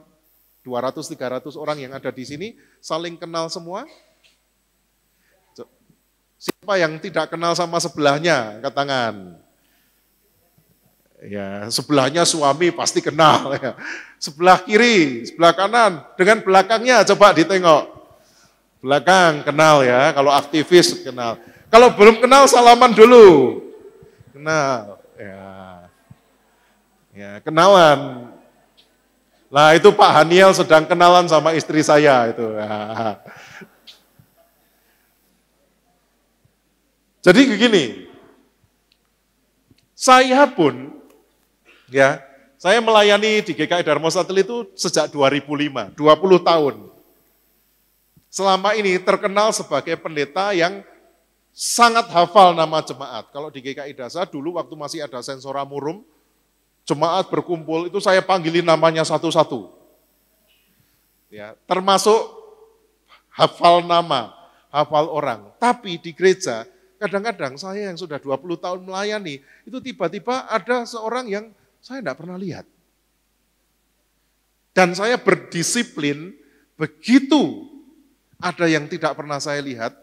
200-300 orang yang ada di sini saling kenal semua. Siapa yang tidak kenal sama sebelahnya? Angkat tangan. Ya, sebelahnya suami pasti kenal. Ya. Sebelah kiri, sebelah kanan, dengan belakangnya coba ditengok. Belakang kenal ya, kalau aktivis kenal. Kalau belum kenal salaman dulu. Kenal. Ya, kenalan. Lah itu Pak Haniel sedang kenalan sama istri saya itu. Ya. Jadi begini, saya pun Ya, saya melayani di GKI Darmosateli itu sejak 2005, 20 tahun. Selama ini terkenal sebagai pendeta yang sangat hafal nama jemaat. Kalau di GKI Dasa dulu waktu masih ada sensora murum, jemaat berkumpul itu saya panggilin namanya satu-satu. Ya, termasuk hafal nama, hafal orang. Tapi di gereja kadang-kadang saya yang sudah 20 tahun melayani, itu tiba-tiba ada seorang yang saya tidak pernah lihat. Dan saya berdisiplin, begitu ada yang tidak pernah saya lihat,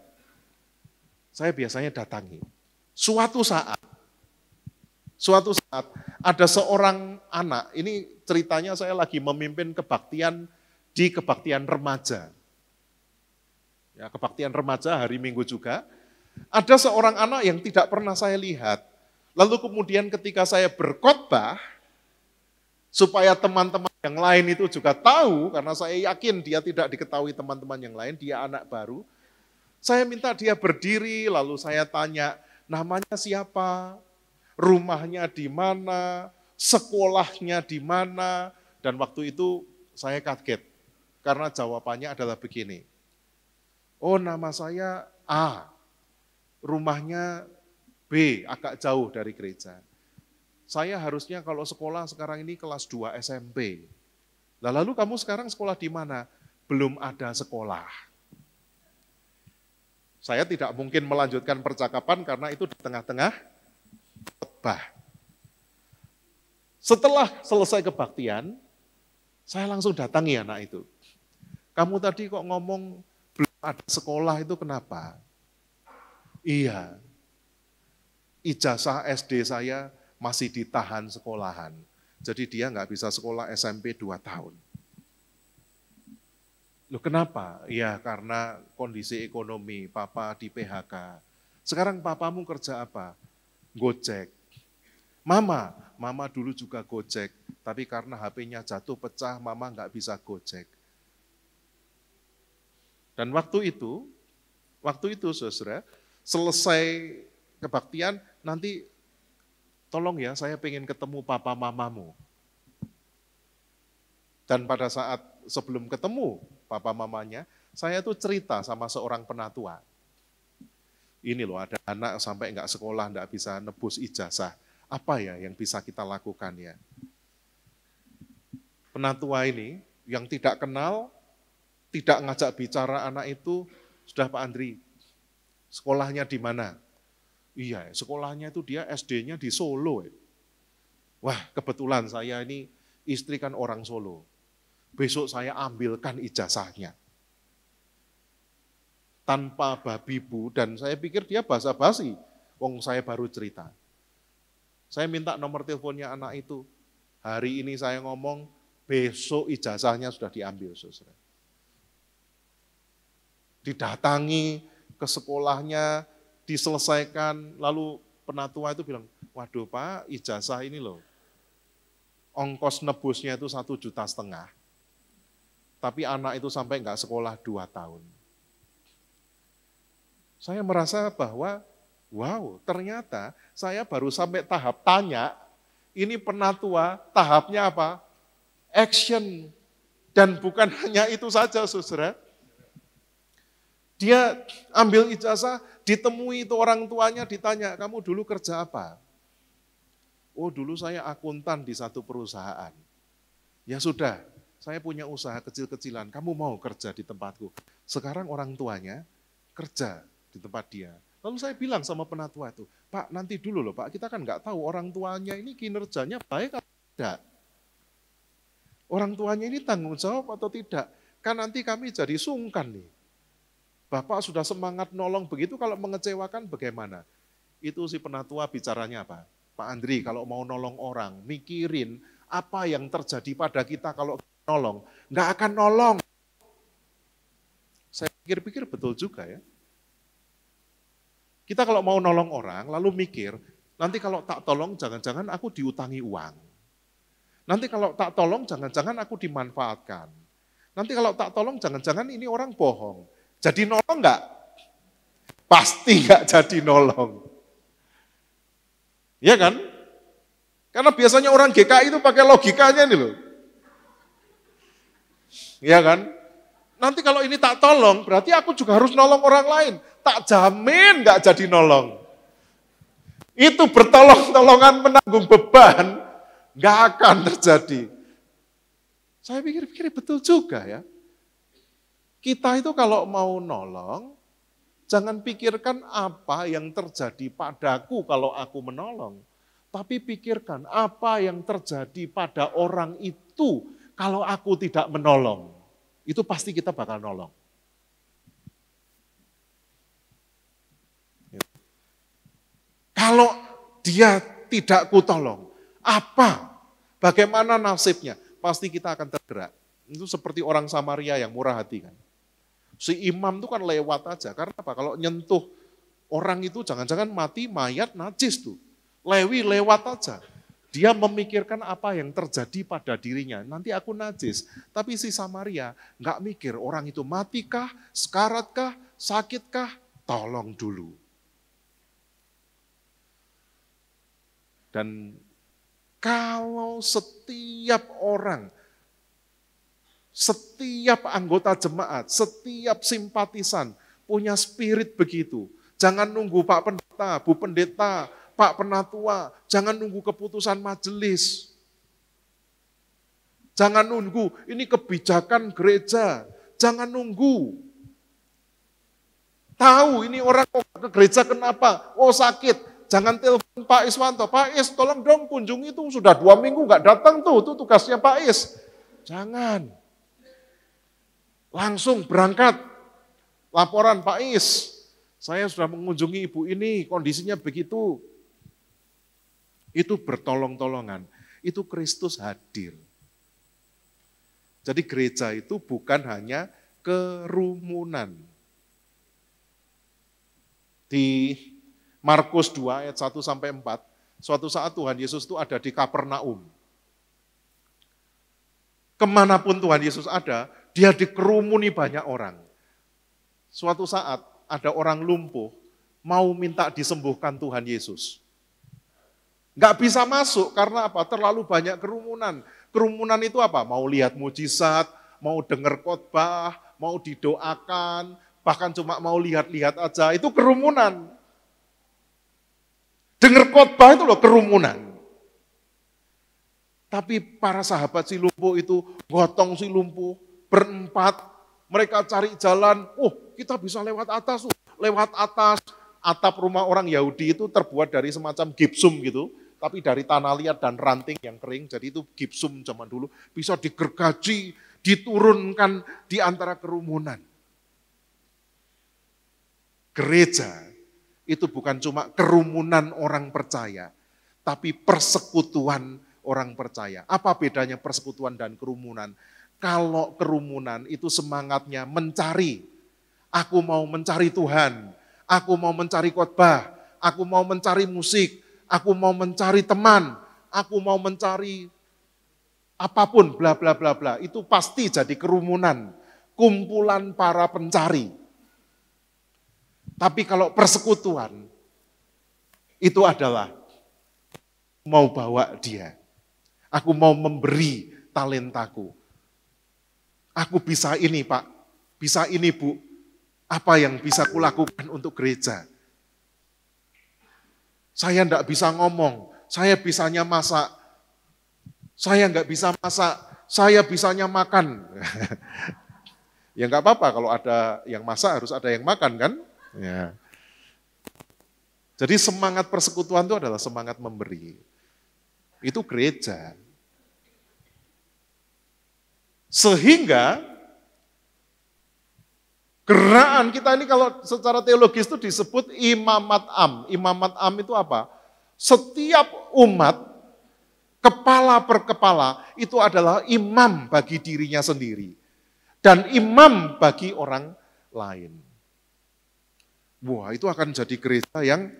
saya biasanya datangi. Suatu saat ada seorang anak, ini ceritanya saya lagi memimpin kebaktian di kebaktian remaja. Ya, kebaktian remaja hari Minggu juga. Ada seorang anak yang tidak pernah saya lihat. Lalu kemudian ketika saya berkhotbah, supaya teman-teman yang lain itu juga tahu, karena saya yakin dia tidak diketahui teman-teman yang lain, dia anak baru. Saya minta dia berdiri, lalu saya tanya, namanya siapa, rumahnya di mana, sekolahnya di mana, dan waktu itu saya kaget, karena jawabannya adalah begini, oh nama saya A, rumahnya B, agak jauh dari gereja. Saya harusnya kalau sekolah sekarang ini kelas 2 SMP. Lalu kamu sekarang sekolah di mana? Belum ada sekolah. Saya tidak mungkin melanjutkan percakapan karena itu di tengah-tengah khotbah. Setelah selesai kebaktian, saya langsung datangi anak itu. Kamu tadi kok ngomong belum ada sekolah itu kenapa? Iya, ijazah SD saya masih ditahan sekolahan. Jadi dia nggak bisa sekolah SMP 2 tahun. Loh kenapa? Ya karena kondisi ekonomi, papa di PHK. Sekarang papamu kerja apa? Gojek. Mama dulu juga Gojek, tapi karena HP-nya jatuh pecah, mama nggak bisa Gojek. Dan waktu itu saudara, selesai kebaktian, nanti tolong ya, saya pengen ketemu papa mamamu. Dan pada saat sebelum ketemu papa mamanya, saya tuh cerita sama seorang penatua. Ini loh, ada anak sampai nggak sekolah, nggak bisa nebus ijazah. Apa ya yang bisa kita lakukan ya? Penatua ini yang tidak kenal, tidak ngajak bicara anak itu, sudah Pak Andri, sekolahnya di mana? Iya, sekolahnya itu dia SD-nya di Solo. Wah, kebetulan saya ini istri kan orang Solo. Besok saya ambilkan ijazahnya. Tanpa babi bu, dan saya pikir dia basa-basi. Wong saya baru cerita. Saya minta nomor teleponnya anak itu. Hari ini saya ngomong, besok ijazahnya sudah diambil, saudara. Didatangi ke sekolahnya, diselesaikan, lalu penatua itu bilang, waduh Pak, ijazah ini loh, ongkos nebusnya itu 1,5 juta. Tapi anak itu sampai enggak sekolah 2 tahun. Saya merasa bahwa, wow, ternyata saya baru sampai tahap tanya, ini penatua tahapnya apa? Action. Dan bukan hanya itu saja, saudara. Dia ambil ijazah, ditemui itu orang tuanya, ditanya, kamu dulu kerja apa? Oh dulu saya akuntan di satu perusahaan. Ya sudah, saya punya usaha kecil-kecilan, kamu mau kerja di tempatku. Sekarang orang tuanya kerja di tempat dia. Lalu saya bilang sama penatua itu, Pak nanti dulu loh Pak, kita kan nggak tahu orang tuanya ini kinerjanya baik atau tidak. Orang tuanya ini tanggung jawab atau tidak. Kan nanti kami jadi sungkan nih. Bapak sudah semangat nolong begitu, kalau mengecewakan bagaimana? Itu si penatua bicaranya apa? Pak Andri, kalau mau nolong orang, mikirin apa yang terjadi pada kita kalau nolong. Nggak akan nolong. Saya pikir-pikir betul juga ya. Kita kalau mau nolong orang, lalu mikir, nanti kalau tak tolong jangan-jangan aku diutangi uang. Nanti kalau tak tolong jangan-jangan aku dimanfaatkan. Nanti kalau tak tolong jangan-jangan ini orang bohong. Jadi nolong enggak? Pasti enggak jadi nolong. Iya kan? Karena biasanya orang GKI itu pakai logikanya nih loh. Iya kan? Nanti kalau ini tak tolong, berarti aku juga harus nolong orang lain. Tak jamin nggak jadi nolong. Itu bertolong-tolongan menanggung beban, nggak akan terjadi. Saya pikir-pikir betul juga ya. Kita itu kalau mau nolong, jangan pikirkan apa yang terjadi padaku kalau aku menolong. Tapi pikirkan apa yang terjadi pada orang itu kalau aku tidak menolong. Itu pasti kita bakal nolong. Kalau dia tidak kutolong, apa? Bagaimana nasibnya? Pasti kita akan tergerak. Itu seperti orang Samaria yang murah hati kan. Si imam itu kan lewat aja. Karena apa? Kalau nyentuh orang itu jangan-jangan mati, mayat, najis tuh. Lewi lewat aja. Dia memikirkan apa yang terjadi pada dirinya. Nanti aku najis. Tapi si Samaria nggak mikir orang itu matikah, sekaratkah, sakitkah, tolong dulu. Dan kalau setiap orang, setiap anggota jemaat, setiap simpatisan punya spirit begitu. Jangan nunggu Pak Pendeta, Bu Pendeta, Pak Penatua, jangan nunggu keputusan majelis. Jangan nunggu, ini kebijakan gereja. Jangan nunggu. Tahu ini orang ke gereja kenapa? Oh sakit. Jangan telepon Pak Iswanto. Pak Is, tolong dong kunjungi itu. Sudah 2 minggu nggak datang tuh. Itu tugasnya Pak Is. Jangan. Langsung berangkat. Laporan Pak Is. Saya sudah mengunjungi ibu ini, kondisinya begitu. Itu bertolong-tolongan. Itu Kristus hadir. Jadi gereja itu bukan hanya kerumunan. Di Markus 2 ayat 1 sampai 4, suatu saat Tuhan Yesus itu ada di Kapernaum. Kemanapun Tuhan Yesus ada, dia dikerumuni banyak orang. Suatu saat ada orang lumpuh, mau minta disembuhkan Tuhan Yesus. Nggak bisa masuk karena apa? Terlalu banyak kerumunan. Kerumunan itu apa? Mau lihat mujizat, mau dengar khotbah, mau didoakan, bahkan cuma mau lihat-lihat aja, itu kerumunan. Dengar khotbah itu loh kerumunan. Tapi para sahabat si lumpuh itu gotong si lumpuh berempat, mereka cari jalan, kita bisa lewat atas, lewat atas. Atap rumah orang Yahudi itu terbuat dari semacam gipsum gitu, tapi dari tanah liat dan ranting yang kering, jadi itu gipsum zaman dulu, bisa digergaji, diturunkan di antara kerumunan. Gereja itu bukan cuma kerumunan orang percaya, tapi persekutuan orang percaya. Apa bedanya persekutuan dan kerumunan? Kalau kerumunan itu semangatnya mencari, aku mau mencari Tuhan, aku mau mencari khotbah, aku mau mencari musik, aku mau mencari teman, aku mau mencari apapun, bla bla bla bla. Itu pasti jadi kerumunan, kumpulan para pencari. Tapi kalau persekutuan, itu adalah mau bawa dia. Aku mau memberi talentaku. Aku bisa ini Pak, bisa ini Bu. Apa yang bisa kulakukan untuk gereja? Saya enggak bisa ngomong, saya bisanya masak. Saya enggak bisa masak, saya bisanya makan. Ya enggak apa-apa kalau ada yang masak harus ada yang makan kan? Ya. Jadi semangat persekutuan itu adalah semangat memberi. Itu gereja. Sehingga gerakan kita ini kalau secara teologis itu disebut imamat am. Imamat am itu apa? Setiap umat, kepala per kepala, itu adalah imam bagi dirinya sendiri. Dan imam bagi orang lain. Wah, itu akan jadi gereja yang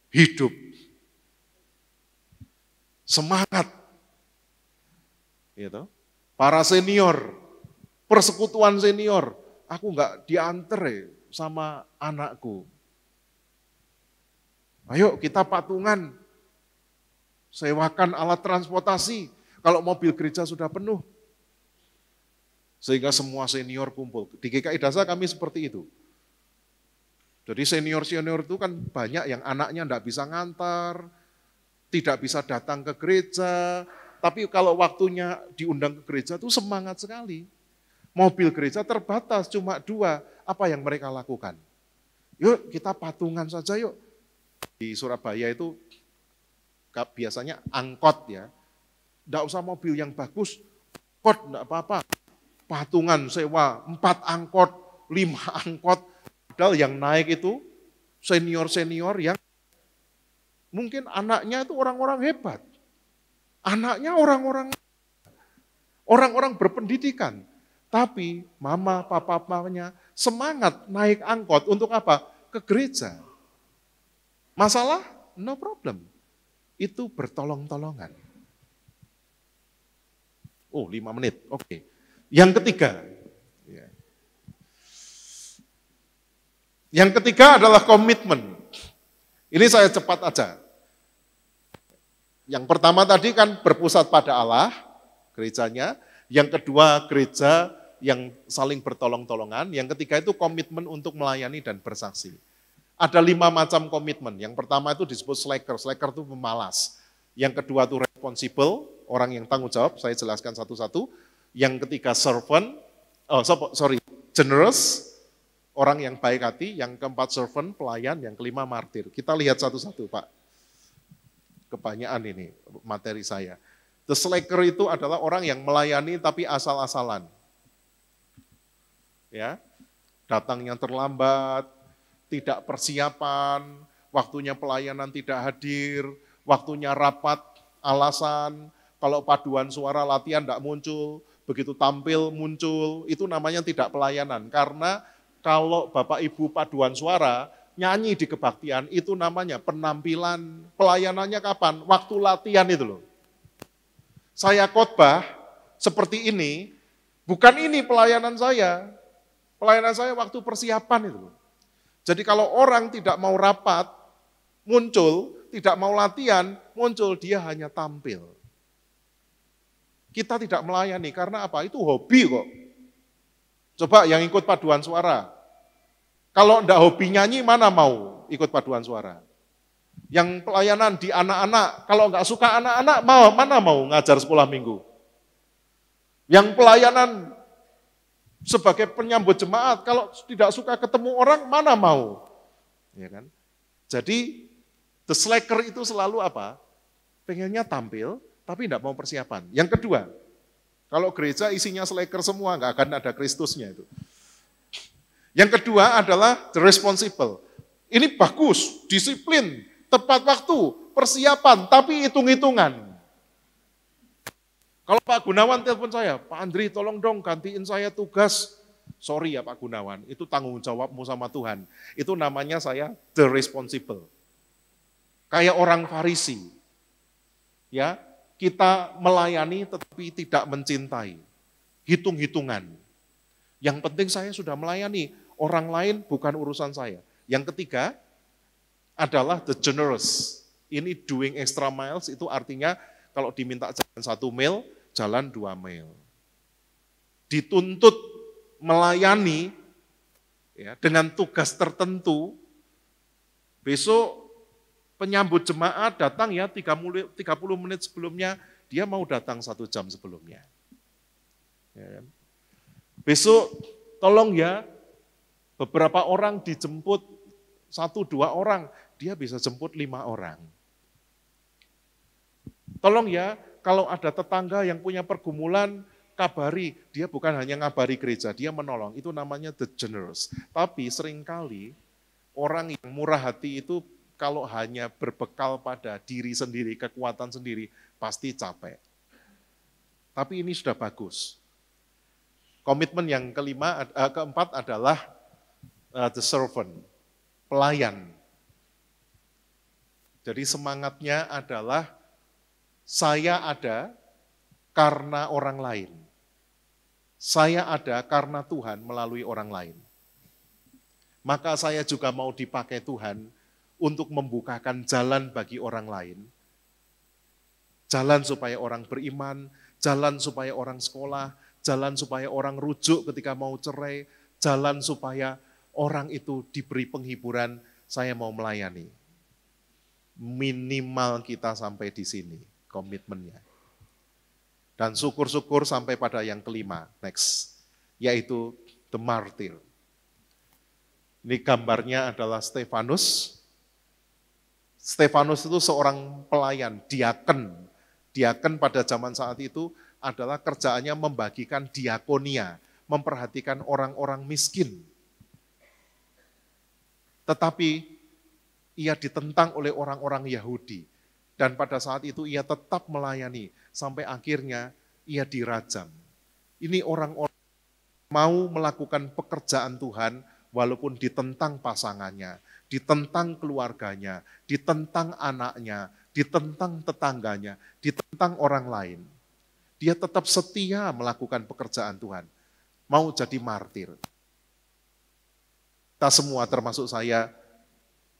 hidup. Semangat. Gitu. Para senior, persekutuan senior, aku enggak diantar sama anakku. Ayo kita patungan. sewakan alat transportasi kalau mobil gereja sudah penuh. Sehingga semua senior kumpul. Di GKI Dasa kami seperti itu. Jadi senior-senior itu kan banyak yang anaknya enggak bisa ngantar, tidak bisa datang ke gereja, tapi kalau waktunya diundang ke gereja itu semangat sekali. Mobil gereja terbatas, cuma 2, apa yang mereka lakukan? Yuk kita patungan saja yuk. Di Surabaya itu biasanya angkot ya, enggak usah mobil yang bagus, angkot enggak apa-apa. Patungan sewa 4 angkot, 5 angkot, padahal yang naik itu senior-senior yang mungkin anaknya itu orang-orang hebat. Anaknya orang-orang berpendidikan. Tapi mama, papanya semangat naik angkot untuk apa? Ke gereja. Masalah? No problem. Itu bertolong-tolongan. Oh, 5 menit. Oke. Yang ketiga. Yang ketiga adalah komitmen. Ini saya cepat aja. Yang pertama tadi kan berpusat pada Allah, gerejanya. Yang kedua gereja yang saling bertolong-tolongan. Yang ketiga itu komitmen untuk melayani dan bersaksi. Ada 5 macam komitmen. Yang pertama itu disebut slacker. Slacker itu pemalas. Yang kedua itu responsible, orang yang tanggung jawab. Saya jelaskan satu-satu. Yang ketiga servant, generous, orang yang baik hati. Yang keempat servant, pelayan. Yang kelima martir. Kita lihat satu-satu Pak. Kebanyakan ini materi saya. The slacker itu adalah orang yang melayani tapi asal-asalan. Ya, datangnya terlambat, tidak persiapan, waktunya pelayanan tidak hadir, waktunya rapat, alasan, kalau paduan suara latihan tidak muncul, begitu tampil muncul, itu namanya tidak pelayanan. Karena kalau Bapak Ibu paduan suara, nyanyi di kebaktian, itu namanya penampilan. Pelayanannya kapan? Waktu latihan itu loh. Saya khotbah seperti ini, bukan ini pelayanan saya. Pelayanan saya waktu persiapan itu loh. Jadi kalau orang tidak mau rapat, muncul, tidak mau latihan, muncul, dia hanya tampil. Kita tidak melayani, karena apa? Itu hobi kok. Coba yang ikut paduan suara. Kalau enggak hobi nyanyi, mana mau ikut paduan suara? Yang pelayanan di anak-anak, kalau enggak suka anak-anak, mana mau ngajar sekolah minggu? Yang pelayanan sebagai penyambut jemaat, kalau tidak suka ketemu orang, mana mau? Ya kan? Jadi, the slacker itu selalu apa? Pengennya tampil, tapi tidak mau persiapan. Yang kedua, kalau gereja isinya slacker semua, nggak akan ada Kristusnya itu. Yang kedua adalah the responsible. Ini bagus, disiplin, tepat waktu, persiapan, tapi hitung-hitungan. Kalau Pak Gunawan telepon saya, Pak Andri tolong dong gantiin saya tugas. Sorry ya Pak Gunawan, itu tanggung jawabmu sama Tuhan. Itu namanya saya the responsible. Kayak orang Farisi. Ya, kita melayani tetapi tidak mencintai. Hitung-hitungan. Yang penting saya sudah melayani, orang lain bukan urusan saya. Yang ketiga adalah the generous. Ini doing extra miles, itu artinya kalau diminta jalan 1 mil, jalan 2 mil. Dituntut melayani ya, dengan tugas tertentu, besok penyambut jemaat datang ya 30 menit sebelumnya, dia mau datang 1 jam sebelumnya. Ya. Besok tolong ya, beberapa orang dijemput 1-2 orang, dia bisa jemput 5 orang. Tolong ya, kalau ada tetangga yang punya pergumulan, kabari. Dia bukan hanya ngabari gereja, dia menolong. Itu namanya the generous. Tapi seringkali orang yang murah hati itu kalau hanya berbekal pada diri sendiri, kekuatan sendiri, pasti capek. Tapi ini sudah bagus. Komitmen yang keempat adalah the servant, pelayan. Jadi semangatnya adalah saya ada karena orang lain. Saya ada karena Tuhan melalui orang lain. Maka saya juga mau dipakai Tuhan untuk membukakan jalan bagi orang lain. Jalan supaya orang beriman, jalan supaya orang sekolah, jalan supaya orang rujuk ketika mau cerai, jalan supaya orang itu diberi penghiburan, saya mau melayani. Minimal kita sampai di sini komitmennya. Dan syukur-syukur sampai pada yang kelima, next, yaitu the martyr. Ini gambarnya adalah Stefanus. Stefanus itu seorang pelayan, diaken. Diaken pada zaman saat itu adalah kerjaannya membagikan diakonia, memperhatikan orang-orang miskin. Tetapi ia ditentang oleh orang-orang Yahudi. Dan pada saat itu ia tetap melayani, sampai akhirnya ia dirajam. Ini orang-orang mau melakukan pekerjaan Tuhan, walaupun ditentang pasangannya, ditentang keluarganya, ditentang anaknya, ditentang tetangganya, ditentang orang lain. Dia tetap setia melakukan pekerjaan Tuhan, mau jadi martir. Kita semua termasuk saya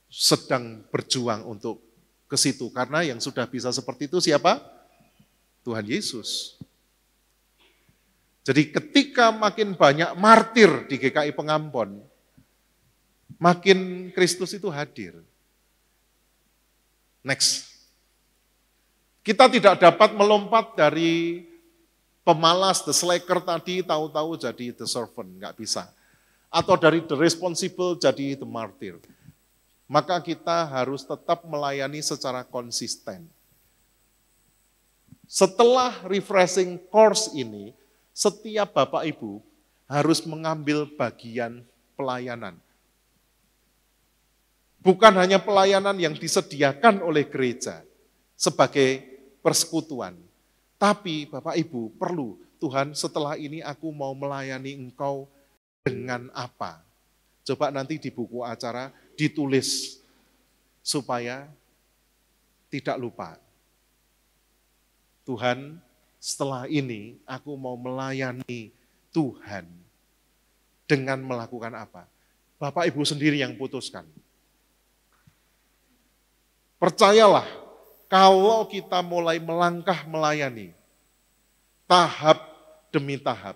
sedang berjuang untuk ke situ, karena yang sudah bisa seperti itu siapa? Tuhan Yesus. Jadi ketika makin banyak martir di GKI Pengampon, makin Kristus itu hadir. Next. Kita tidak dapat melompat dari pemalas, the slacker tadi, tahu-tahu jadi the servant, nggak bisa. Atau dari the responsible jadi the martyr. Maka kita harus tetap melayani secara konsisten. Setelah refreshing course ini, setiap Bapak Ibu harus mengambil bagian pelayanan. Bukan hanya pelayanan yang disediakan oleh gereja sebagai persekutuan. Tapi Bapak Ibu perlu, Tuhan setelah ini aku mau melayani Engkau dengan apa? Coba nanti di buku acara ditulis supaya tidak lupa. Tuhan, setelah ini aku mau melayani Tuhan dengan melakukan apa? Bapak Ibu sendiri yang putuskan. Percayalah, kalau kita mulai melangkah melayani, tahap demi tahap,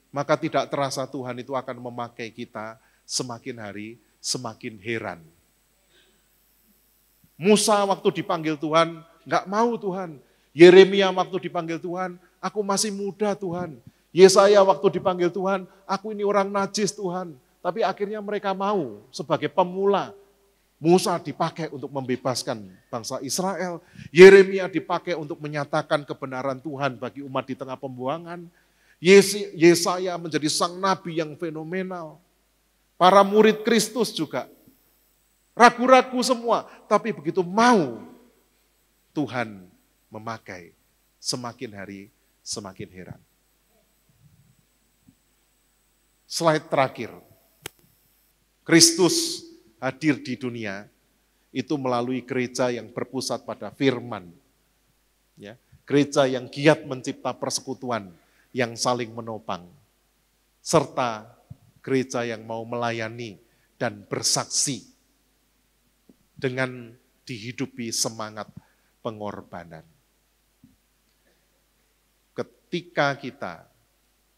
maka tidak terasa Tuhan itu akan memakai kita semakin hari semakin heran. Musa waktu dipanggil Tuhan, enggak mau Tuhan. Yeremia waktu dipanggil Tuhan, aku masih muda Tuhan. Yesaya waktu dipanggil Tuhan, aku ini orang najis Tuhan. Tapi akhirnya mereka mau sebagai pemula. Musa dipakai untuk membebaskan bangsa Israel. Yeremia dipakai untuk menyatakan kebenaran Tuhan bagi umat di tengah pembuangan. Yesaya menjadi sang nabi yang fenomenal. Para murid Kristus juga ragu-ragu semua, tapi begitu mau Tuhan memakai, semakin hari semakin heran. Slide terakhir. Kristus hadir di dunia itu melalui gereja yang berpusat pada firman. Ya, gereja yang giat mencipta persekutuan yang saling menopang, serta gereja yang mau melayani dan bersaksi dengan dihidupi semangat pengorbanan. Ketika kita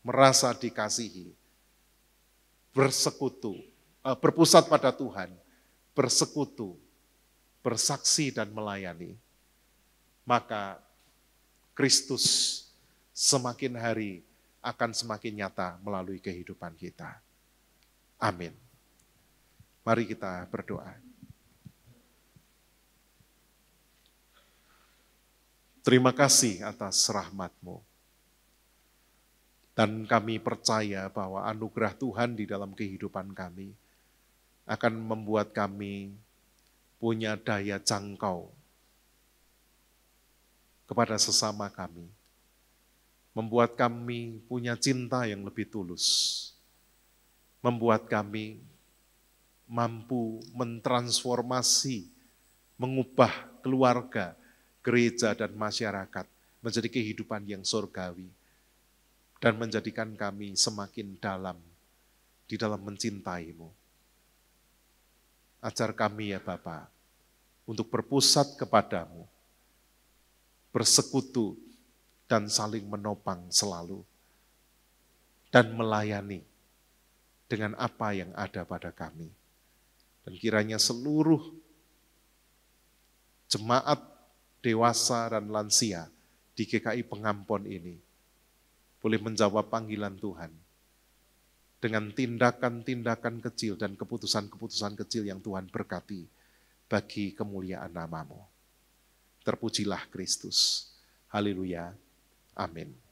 merasa dikasihi, bersekutu, berpusat pada Tuhan, bersekutu, bersaksi dan melayani, maka Kristus semakin hari akan semakin nyata melalui kehidupan kita. Amin. Mari kita berdoa. Terima kasih atas rahmat-Mu. Dan kami percaya bahwa anugerah Tuhan di dalam kehidupan kami akan membuat kami punya daya jangkau kepada sesama kami. Membuat kami punya cinta yang lebih tulus. Membuat kami mampu mentransformasi, mengubah keluarga, gereja, dan masyarakat menjadi kehidupan yang surgawi. Dan menjadikan kami semakin dalam di dalam mencintai-Mu. Ajar kami ya Bapa untuk berpusat kepadamu. bersekutu, dan saling menopang selalu, dan melayani dengan apa yang ada pada kami. Dan kiranya seluruh jemaat dewasa dan lansia di GKI Pengampon ini boleh menjawab panggilan Tuhan dengan tindakan-tindakan kecil dan keputusan-keputusan kecil yang Tuhan berkati bagi kemuliaan nama-Mu. Terpujilah Kristus. Haleluya. Amin.